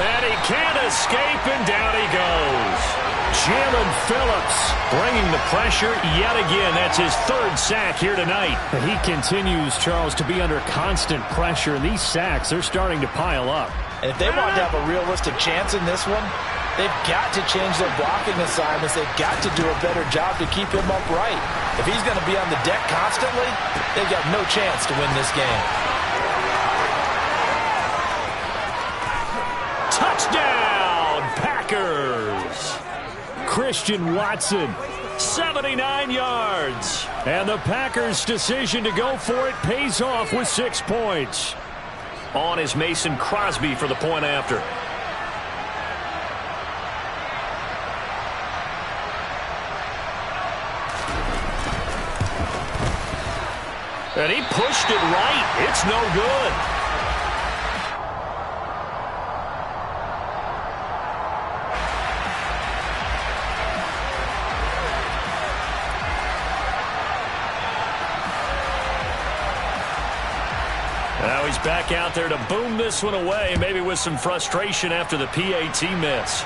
And he can't escape, and down he goes. Jalen Phillips bringing the pressure yet again. That's his 3rd sack here tonight. But he continues, Charles, to be under constant pressure. And these sacks, they're starting to pile up. And if they want to have a realistic chance in this one, they've got to change their blocking assignments. They've got to do a better job to keep him upright. If he's going to be on the deck constantly, they've got no chance to win this game. Touchdown, Packers! Christian Watson, 79 yards. and the Packers' decision to go for it pays off with 6 points. On is Mason Crosby for the point after. And he pushed it right. It's no good. Now he's back out there to boom this one away, maybe with some frustration after the PAT miss.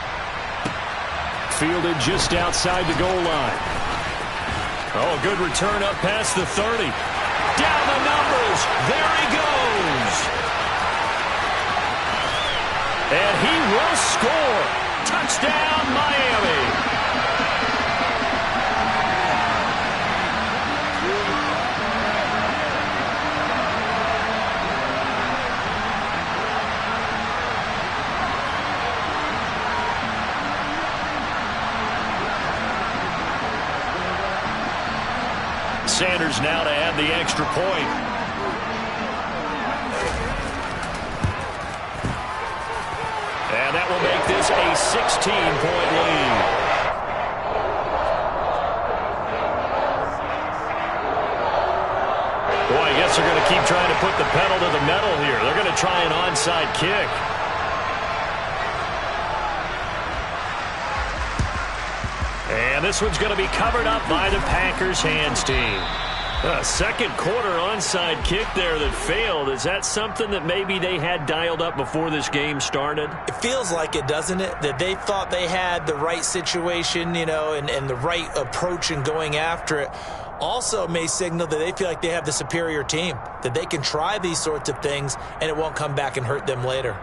Fielded just outside the goal line. Oh, good return up past the 30. Down the numbers. There he goes. And he will score. Touchdown, Miami. Sanders now to add the extra point. And that will make this a 16-point lead. Boy, I guess they're going to keep trying to put the pedal to the metal here. They're going to try an onside kick. And this one's going to be covered up by the Packers hands team. A second quarter onside kick there that failed. Is that something that maybe they had dialed up before this game started? It feels like it, doesn't it? That they thought they had the right situation, you know, and the right approach in going after it. Also may signal that they feel like they have the superior team, that they can try these sorts of things and it won't come back and hurt them later.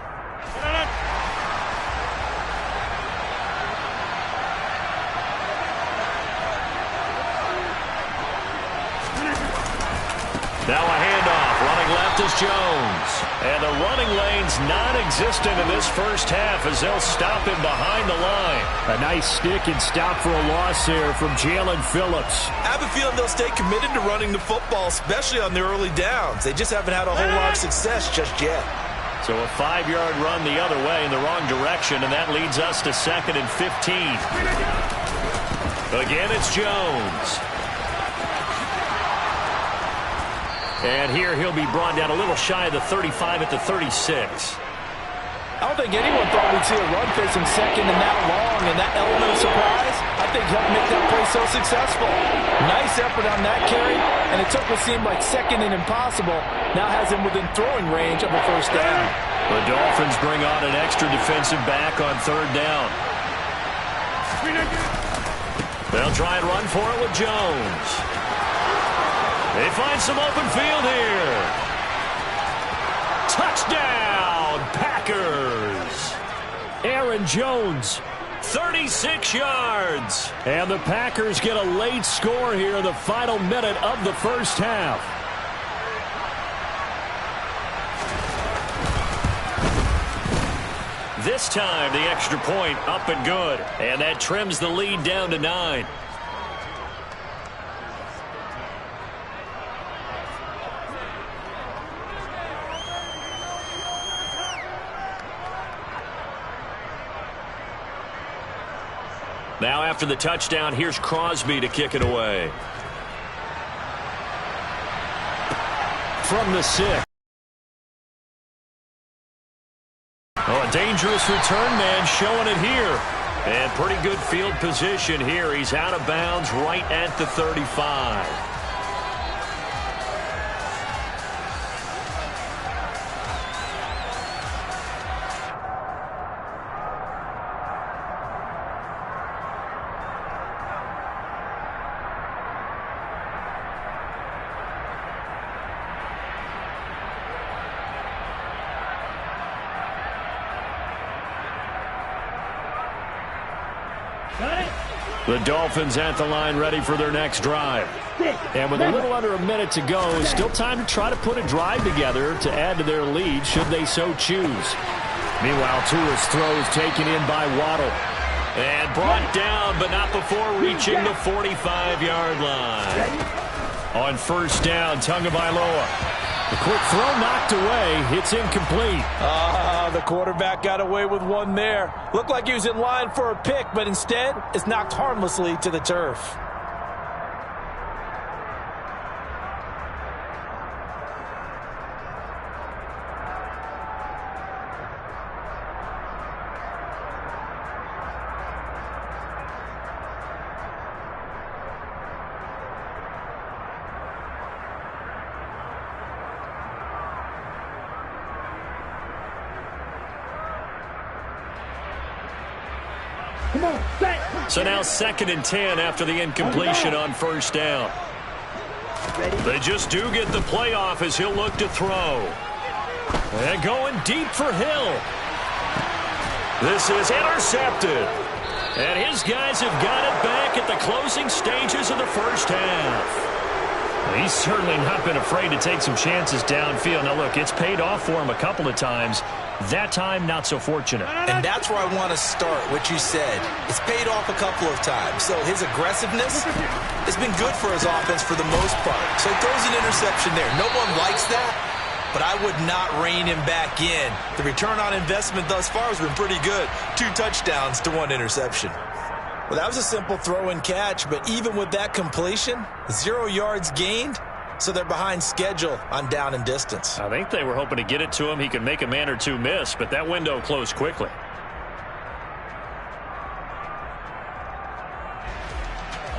Now a handoff. Running left is Jones. And the running lane's non-existent in this first half as they'll stop him behind the line. A nice stick and stop for a loss there from Jalen Phillips. I have a feeling they'll stay committed to running the football, especially on the early downs. They just haven't had a whole lot of success just yet. So a 5-yard run the other way in the wrong direction, and that leads us to 2nd and 15. Again, it's Jones. And here he'll be brought down a little shy of the 35 at the 36. I don't think anyone thought we'd see a run facing second and that long, and that element of surprise, I think, helped make that play so successful. Nice effort on that carry, and it took what seemed like second and impossible, now has him within throwing range of a first down. The Dolphins bring on an extra defensive back on 3rd down. They'll try and run for it with Jones. They find some open field here. Touchdown, Packers. Aaron Jones, 36 yards. and the Packers get a late score here in the final minute of the first half. This time, the extra point up and good. And that trims the lead down to 9. Now after the touchdown, here's Crosby to kick it away. From the 6. Oh, a dangerous return man showing it here. And pretty good field position here. He's out of bounds right at the 35. The Dolphins at the line ready for their next drive. And with a little under a minute to go, still time to try to put a drive together to add to their lead should they so choose. Meanwhile, Tua's throws taken in by Waddle. And brought down, but not before reaching the 45-yard line. On 1st down, Tagovailoa. The quick throw knocked away. It's incomplete. The quarterback got away with one there. Looked like he was in line for a pick, but instead, it's knocked harmlessly to the turf. So now 2nd and 10 after the incompletion on first down. They just do get the playoff as he'll look to throw. And going deep for Hill. This is intercepted. And his guys have got it back at the closing stages of the first half. He's certainly not been afraid to take some chances downfield. Now, look, it's paid off for him a couple of times. That time, not so fortunate. And that's where I want to start, what you said. It's paid off a couple of times. So his aggressiveness has been good for his offense for the most part. So he throws an interception there. No one likes that, but I would not rein him back in. The return on investment thus far has been pretty good. 2 touchdowns to 1 interception. Well, that was a simple throw and catch, but even with that completion, 0 yards gained, so they're behind schedule on down and distance. I think they were hoping to get it to him. He could make a man or two miss, but that window closed quickly.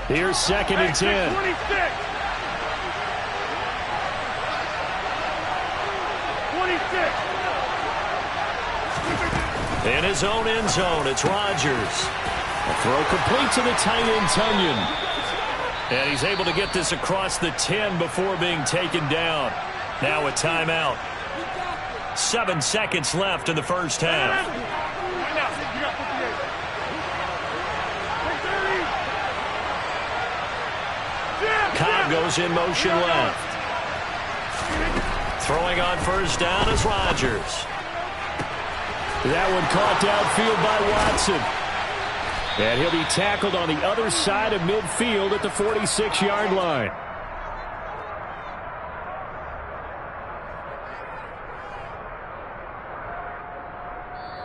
Here's 2nd and 10. 26. In his own end zone, it's Rodgers. A throw complete to the tight end, Tunyon. And he's able to get this across the 10 before being taken down. Now a timeout. 7 seconds left in the first half. Cobb goes in motion left. Throwing on first down is Rodgers. That one caught downfield by Watson. And he'll be tackled on the other side of midfield at the 46-yard line.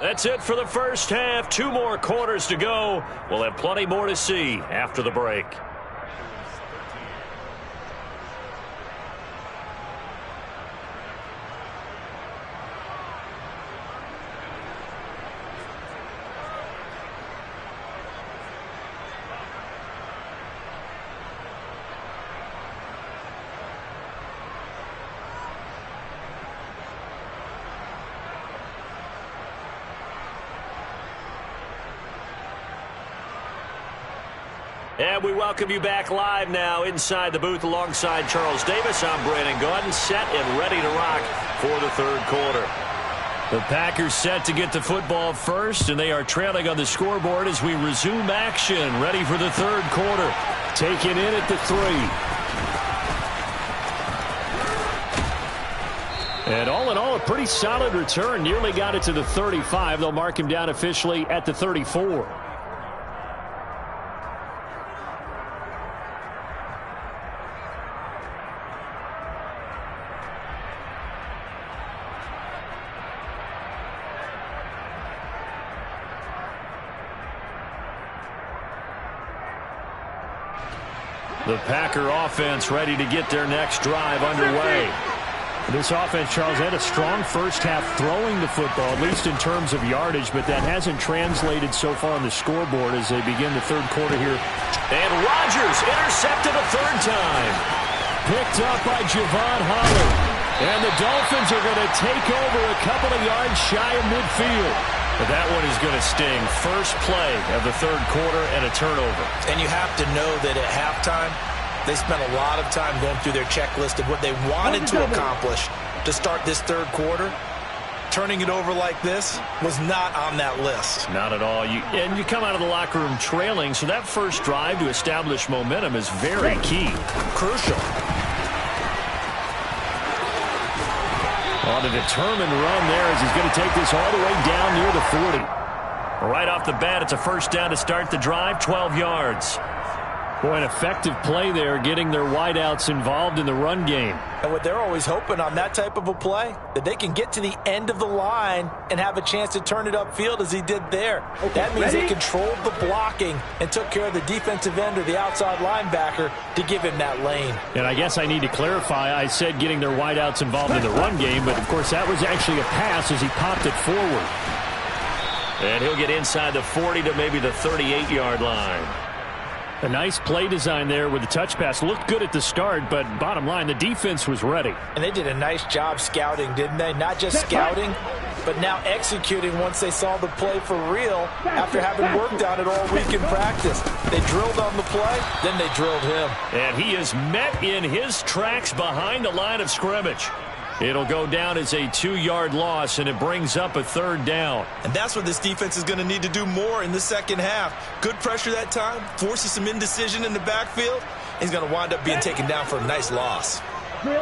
That's it for the first half. 2 more quarters to go. We'll have plenty more to see after the break. And we welcome you back live now inside the booth alongside Charles Davis. I'm Brandon Gaudin, set and ready to rock for the third quarter. The Packers set to get the football first, and they are trailing on the scoreboard as we resume action, ready for the third quarter. Taken in at the 3. And all in all, a pretty solid return. Nearly got it to the 35. They'll mark him down officially at the 34. The Packer offense ready to get their next drive underway. This offense, Charles, had a strong first half throwing the football, at least in terms of yardage, but that hasn't translated so far on the scoreboard as they begin the third quarter here. And Rodgers intercepted a third time. Picked up by Javon Holland. And the Dolphins are going to take over a couple of yards shy of midfield. But that one is going to sting. First play of the third quarter and a turnover. And you have to know that at halftime, they spent a lot of time going through their checklist of what they wanted to accomplish to start this third quarter. Turning it over like this was not on that list. Not at all. And you come out of the locker room trailing, so that first drive to establish momentum is very key. Crucial. On a determined run there as he's going to take this all the way down near the 40. Right off the bat, it's a first down to start the drive, 12 yards. Boy, an effective play there, getting their wideouts involved in the run game. And what they're always hoping on that type of a play, that they can get to the end of the line and have a chance to turn it upfield as he did there. That means they controlled the blocking and took care of the defensive end or the outside linebacker to give him that lane. And I guess I need to clarify, I said getting their wideouts involved in the run game, but of course that was actually a pass as he popped it forward. And he'll get inside the 40 to maybe the 38-yard line. A nice play design there with the touch pass. Looked good at the start, but bottom line, the defense was ready. And they did a nice job scouting, didn't they? Not just scouting, but now executing once they saw the play for real after having worked on it all week in practice. They drilled on the play, then they drilled him. And he is met in his tracks behind the line of scrimmage. It'll go down as a 2-yard loss, and it brings up a 3rd down. And that's what this defense is going to need to do more in the second half. Good pressure that time, forces some indecision in the backfield. He's going to wind up being taken down for a nice loss.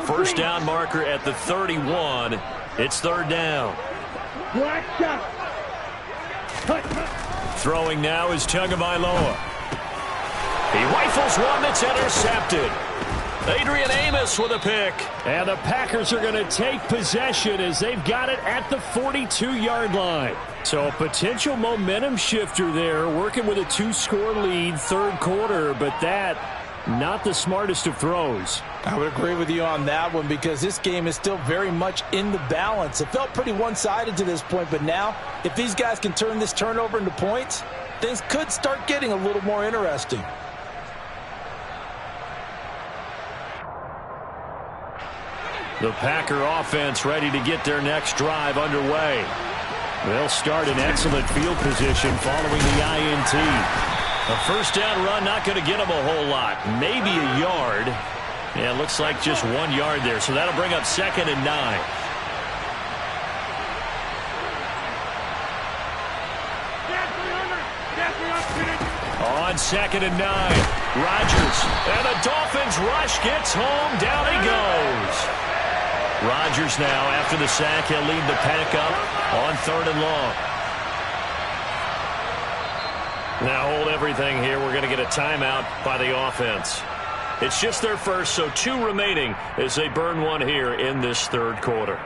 First down marker at the 31. It's 3rd down. Throwing now is Tagovailoa. He rifles one that's intercepted. Adrian Amos with a pick. And the Packers are going to take possession as they've got it at the 42-yard line. So a potential momentum shifter there, working with a 2-score lead, 3rd quarter, but that, not the smartest of throws. I would agree with you on that one because this game is still very much in the balance. It felt pretty one-sided to this point, but now, if these guys can turn this turnover into points, things could start getting a little more interesting. The Packer offense ready to get their next drive underway. They'll start in excellent field position following the INT. A first down run not going to get them a whole lot. Maybe a yard. Yeah, it looks like just 1 yard there. So that'll bring up 2nd and 9. On 2nd and 9. Rodgers. And the Dolphins rush gets home. Down he goes. Rodgers now, after the sack, he'll lead the pack up on 3rd and long. Now hold everything here. We're going to get a timeout by the offense. It's just their first, so 2 remaining as they burn one here in this 3rd quarter.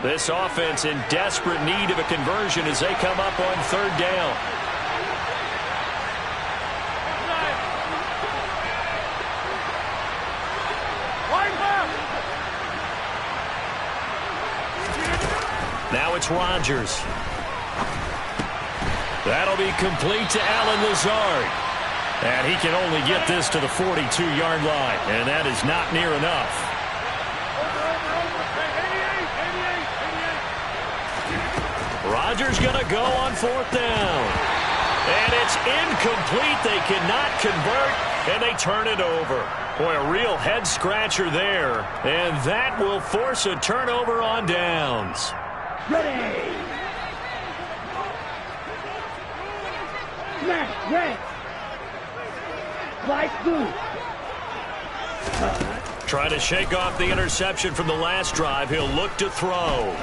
This offense in desperate need of a conversion as they come up on 3rd down. Now it's Rodgers. That'll be complete to Allen Lazard. And he can only get this to the 42-yard line. And that is not near enough. Rodgers going to go on 4th down. And it's incomplete. They cannot convert, and they turn it over. Boy, a real head-scratcher there. And that will force a turnover on downs. Ready. Smash, red. Light blue. Trying to shake off the interception from the last drive. He'll look to throw.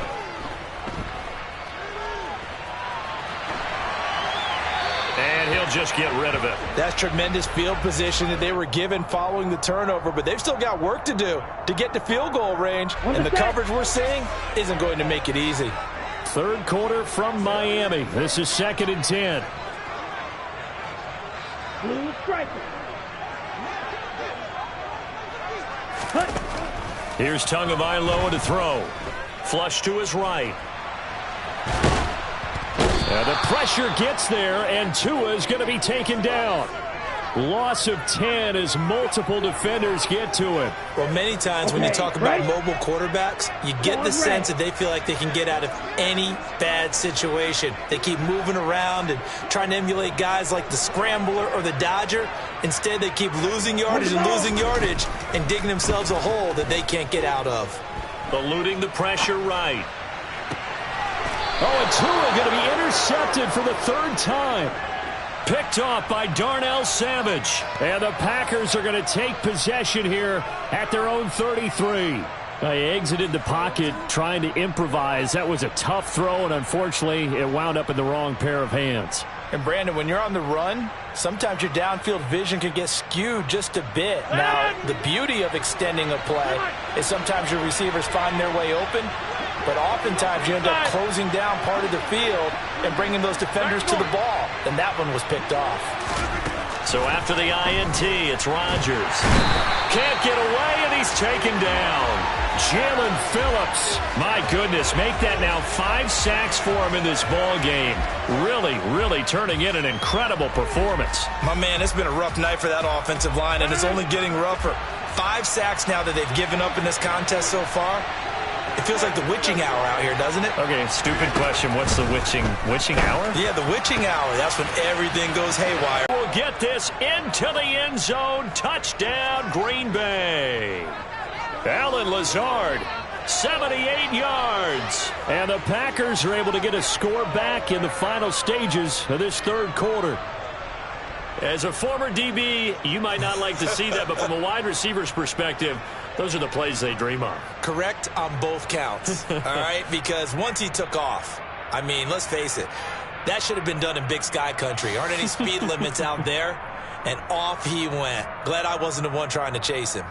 And he'll just get rid of it. That's tremendous field position that they were given following the turnover, but they've still got work to do to get to field goal range, and the coverage we're seeing isn't going to make it easy. 3rd quarter from Miami. This is 2nd and 10. Blue striker. Here's Tagovailoa to throw. Flush to his right. And the pressure gets there, and Tua is going to be taken down. Loss of 10 as multiple defenders get to him. Well, many times when you talk about mobile quarterbacks, you get the sense that they feel like they can get out of any bad situation. They keep moving around and trying to emulate guys like the Scrambler or the Dodger. Instead, they keep losing yardage and digging themselves a hole that they can't get out of. Eluding the pressure right. Oh, and Tua going to be intercepted for the 3rd time. Picked off by Darnell Savage. And the Packers are going to take possession here at their own 33. They exited the pocket trying to improvise. That was a tough throw, and unfortunately, it wound up in the wrong pair of hands. And Brandon, when you're on the run, sometimes your downfield vision can get skewed just a bit. Now, the beauty of extending a play is sometimes your receivers find their way open, but oftentimes you end up closing down part of the field and bringing those defenders to the ball. And that one was picked off. So after the INT, it's Rodgers. Can't get away, and he's taken down. Jalen Phillips. My goodness, make that now 5 sacks for him in this ball game. Really turning in an incredible performance. My man, it's been a rough night for that offensive line, and it's only getting rougher. 5 sacks now that they've given up in this contest so far. It feels like the witching hour out here, doesn't it? Okay, stupid question. What's the witching hour? Yeah, the witching hour. That's when everything goes haywire. We'll get this into the end zone. Touchdown, Green Bay. Alan Lazard, 78 yards. And the Packers are able to get a score back in the final stages of this third quarter. As a former DB, you might not like to see that, but from a wide receiver's perspective, those are the plays they dream of. Correct on both counts, all right? Because once he took off, I mean, let's face it, that should have been done in Big Sky country. Aren't any speed limits out there? And off he went. Glad I wasn't the one trying to chase him.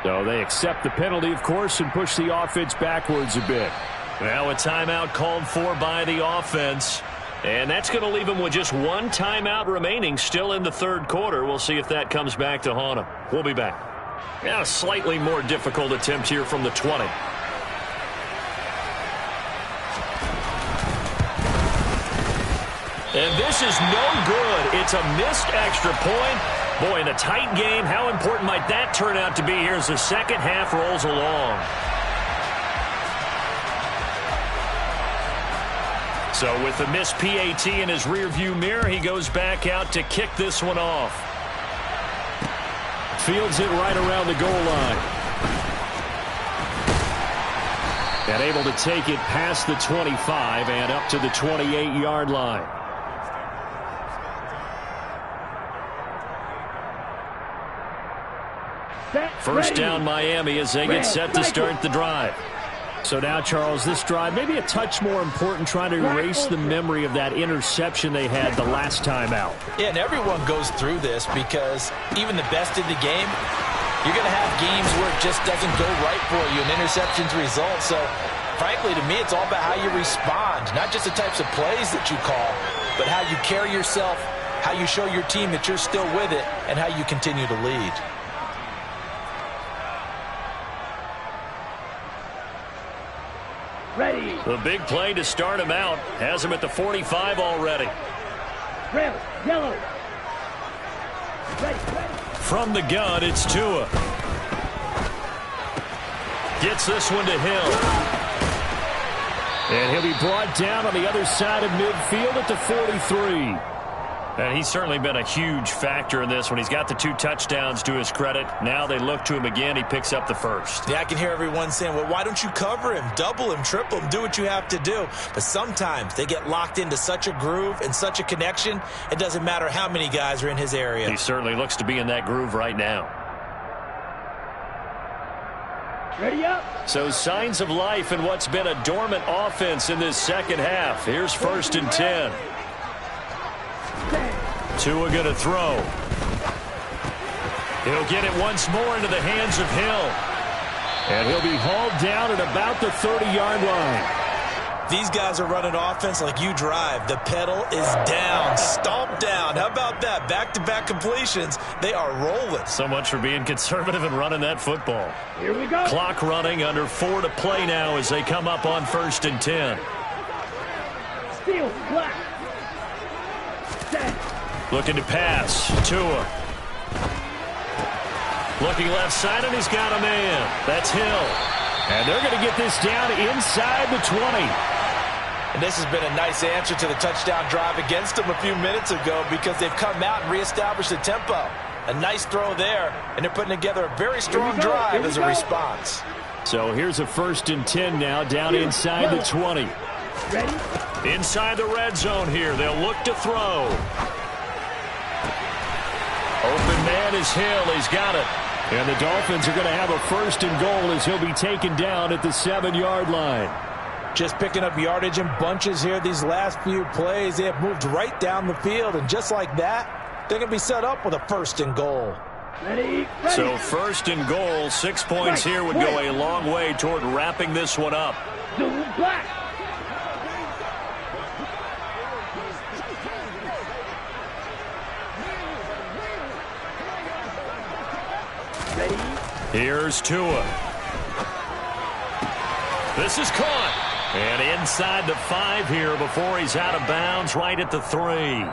So they accept the penalty, of course, and push the offense backwards a bit. Now a timeout called for by the offense. And that's going to leave them with just 1 timeout remaining still in the third quarter. We'll see if that comes back to haunt them. We'll be back. Now a slightly more difficult attempt here from the 20. And this is no good. It's a missed extra point. Boy, in a tight game, how important might that turn out to be here as the second half rolls along? So with the missed PAT in his rearview mirror, he goes back out to kick this one off. Fields it right around the goal line. And able to take it past the 25 and up to the 28-yard line. First down Miami as they get set to start the drive. So now, Charles, this drive maybe a touch more important, trying to erase the memory of that interception they had the last time out. Yeah, and everyone goes through this because even the best in the game, you're going to have games where it just doesn't go right for you and interceptions result. So, frankly, to me, it's all about how you respond, not just the types of plays that you call, but how you carry yourself, how you show your team that you're still with it, and how you continue to lead. Ready. The big play to start him out has him at the 45 already. Red, yellow. Ready. From the gun, it's Tua. Gets this one to Hill. And he'll be brought down on the other side of midfield at the 43. And he's certainly been a huge factor in this when he's got the 2 touchdowns to his credit. Now they look to him again. He picks up the first. Yeah, I can hear everyone saying, well, why don't you cover him, double him, triple him, do what you have to do. But sometimes they get locked into such a groove and such a connection, it doesn't matter how many guys are in his area. He certainly looks to be in that groove right now. Ready up. So signs of life in what's been a dormant offense in this second half. Here's 1st and 10. Tua going to throw. He'll get it once more into the hands of Hill. And he'll be hauled down at about the 30-yard line. These guys are running offense like you drive. The pedal is down, stomp down. How about that? Back-to-back completions. They are rolling. So much for being conservative and running that football. Here we go. Clock running, under 4 to play now as they come up on 1st and 10. Steel, black. Set. Looking to pass. Tua. Looking left side, and he's got a man. That's Hill. And they're going to get this down inside the 20. And this has been a nice answer to the touchdown drive against them a few minutes ago because they've come out and reestablished the tempo. A nice throw there, and they're putting together a very strong drive as a response. So here's a 1st and 10 now, down inside the 20. Ready? Inside the red zone here. They'll look to throw. Open man is Hill. He's got it. And the Dolphins are going to have a 1st and goal as he'll be taken down at the 7-yard line. Just picking up yardage in bunches here these last few plays. They have moved right down the field, and just like that, they're going to be set up with a 1st and goal. Ready. So 1st and goal, 6 points here would go a long way toward wrapping this one up. Zoom black. Ready. Here's Tua. This is caught. And inside the 5 here before he's out of bounds, right at the 3.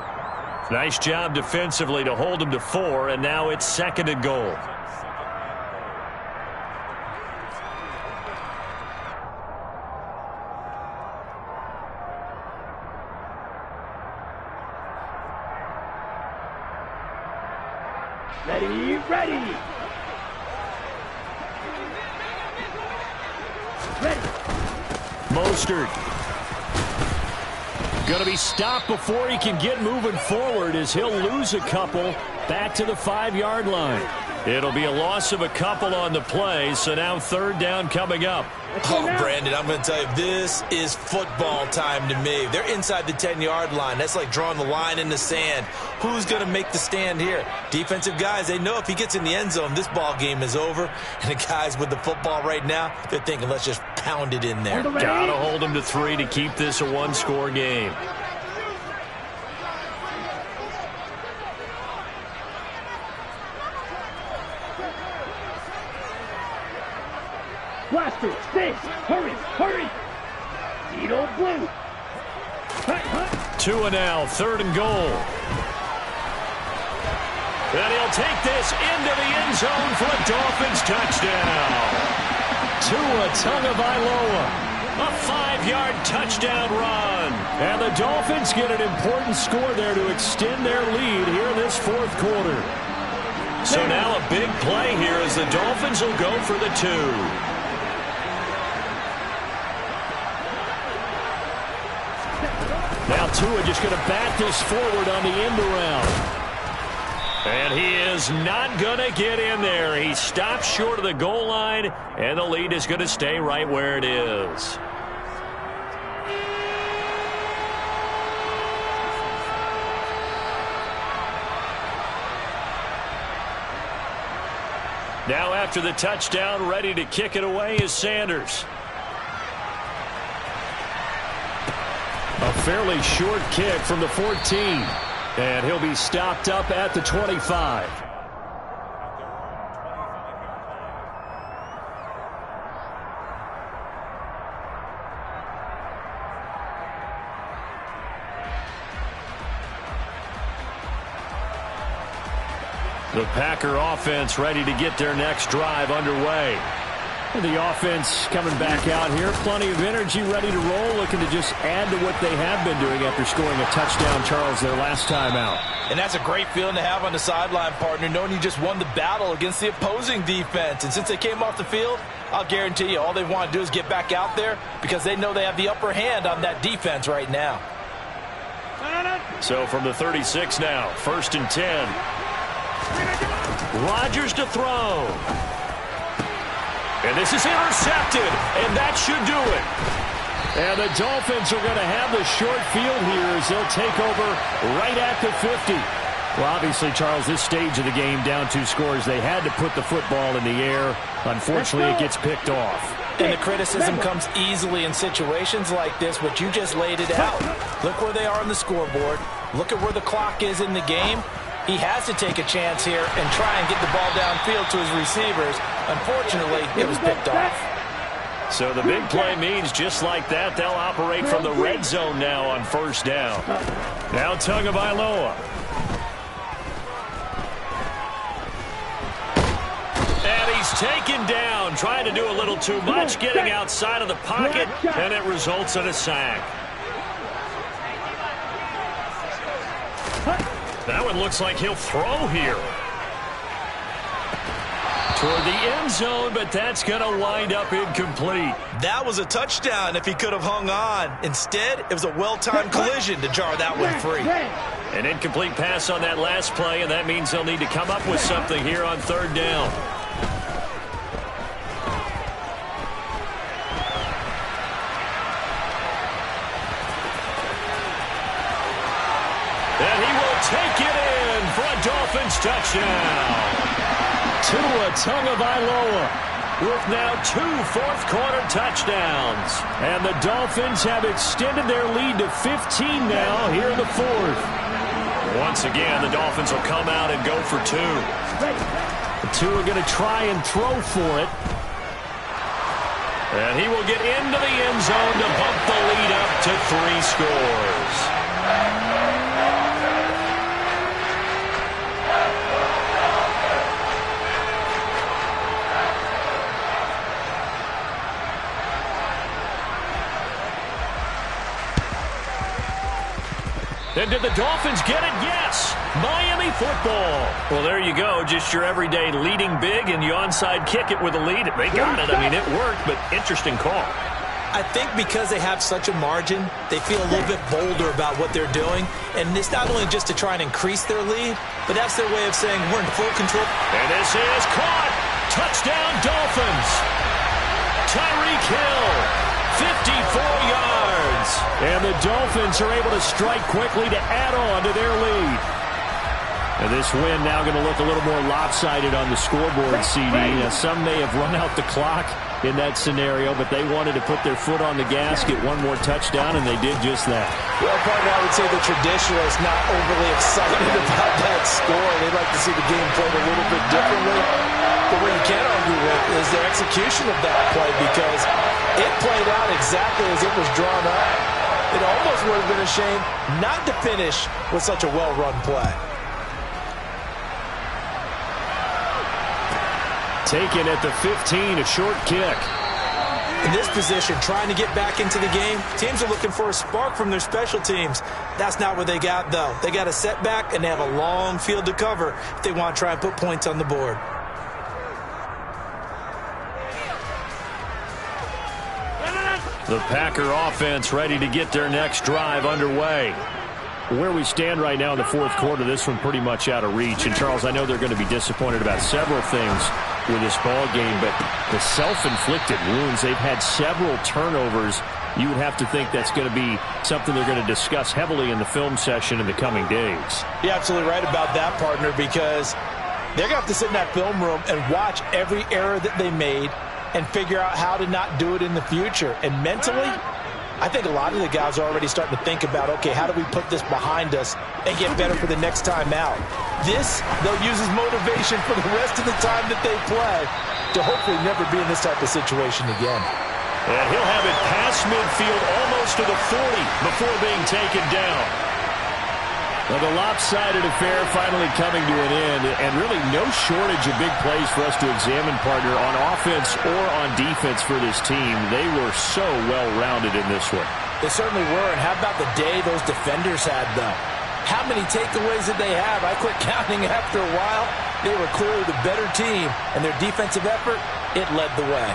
Nice job defensively to hold him to 4, and now it's 2nd and goal. Ready, ready. Ready. Mostert. Going to be stopped before he can get moving forward as he'll lose a couple back to the 5-yard line. It'll be a loss of a couple on the play, so now 3rd down coming up. Oh, Brandon, I'm going to tell you, this is football time to me. They're inside the 10-yard line. That's like drawing the line in the sand. Who's going to make the stand here? Defensive guys, they know if he gets in the end zone, this ball game is over. And the guys with the football right now, they're thinking, let's just pound it in there. Got to hold him to 3 to keep this a 1-score game. Blaster, stay. Hurry, hurry. Edo blue. Tua now, 3rd and goal. And he'll take this into the end zone for a Dolphins touchdown. Tua Tagovailoa, a 5-yard touchdown run. And the Dolphins get an important score there to extend their lead here in this 4th quarter. So now a big play here as the Dolphins will go for the 2. Now Tua just going to bat this forward on the end around. And he is not going to get in there. He stops short of the goal line, and the lead is going to stay right where it is. Now after the touchdown, ready to kick it away is Sanders. A fairly short kick from the 14. And he'll be stopped up at the 25. The Packer offense ready to get their next drive underway. The offense coming back out here. Plenty of energy, ready to roll, looking to just add to what they have been doing after scoring a touchdown, Charles, their last time out. And that's a great feeling to have on the sideline, partner, knowing you just won the battle against the opposing defense. And since they came off the field, I'll guarantee you all they want to do is get back out there because they know they have the upper hand on that defense right now. So from the 36 now, 1st and 10. Rodgers to throw. And this is intercepted, and that should do it. And the Dolphins are going to have the short field here as they'll take over right at the 50. Well, obviously, Charles, this stage of the game, down 2 scores, they had to put the football in the air. Unfortunately, it gets picked off. And the criticism comes easily in situations like this, but you just laid it out. Look where they are on the scoreboard. Look at where the clock is in the game. He has to take a chance here and try and get the ball downfield to his receivers. Unfortunately, it was picked off. So the big play means just like that, they'll operate from the red zone now on 1st down. Now Tagovailoa. And he's taken down, trying to do a little too much, getting outside of the pocket, and it results in a sack. That one looks like he'll throw here. toward the end zone, but that's going to wind up incomplete. That was a touchdown if he could have hung on. Instead, it was a well-timed collision to jar that one free. An incomplete pass on that last play, and that means they'll need to come up with something here on third down. And he will take it in for a Dolphins touchdown. Tua Tagovailoa with now 2 fourth-quarter touchdowns. And the Dolphins have extended their lead to 15 now here in the fourth. Once again, the Dolphins will come out and go for 2. Tua going to try and throw for it. And he will get into the end zone to bump the lead up to 3 scores. And did the Dolphins get it? Yes. Miami football. Well, there you go. Just your everyday leading big, and you onside kick it with a lead. They got it. I mean, it worked, but interesting call. I think because they have such a margin, they feel a little bit bolder about what they're doing. And it's not only just to try and increase their lead, but that's their way of saying we're in full control. And this is caught. Touchdown, Dolphins. Tyreek Hill, 54 yards. And the Dolphins are able to strike quickly to add on to their lead. And this win now going to look a little more lopsided on the scoreboard, CD. Some may have run out the clock in that scenario, but they wanted to put their foot on the gas, get one more touchdown, and they did just that. Well, partner, I would say the traditionalists not overly excited about that score. They'd like to see the game played a little bit differently. But what you can't argue with is the execution of that play, because it played out exactly as it was drawn up. It almost would have been a shame not to finish with such a well-run play. Taken at the 15, a short kick. In this position, trying to get back into the game, teams are looking for a spark from their special teams. That's not what they got, though. They got a setback, and they have a long field to cover if they want to try and put points on the board. The Packer offense ready to get their next drive underway. Where we stand right now in the fourth quarter, this one pretty much out of reach. And, Charles, I know they're going to be disappointed about several things with this ball game, but the self-inflicted wounds, they've had several turnovers. You would have to think that's going to be something they're going to discuss heavily in the film session in the coming days. You're absolutely right about that, partner, because they're going to have to sit in that film room and watch every error that they made and figure out how to not do it in the future. And mentally, I think a lot of the guys are already starting to think about, okay, how do we put this behind us and get better for the next time out? This, they'll use as motivation for the rest of the time that they play to hopefully never be in this type of situation again. And he'll have it past midfield almost to the 40 before being taken down. Well, the lopsided affair finally coming to an end, and really no shortage of big plays for us to examine, partner, on offense or on defense for this team. They were so well-rounded in this one. They certainly were, and how about the day those defenders had, though? How many takeaways did they have? I quit counting after a while. They were clearly the better team, and their defensive effort, it led the way.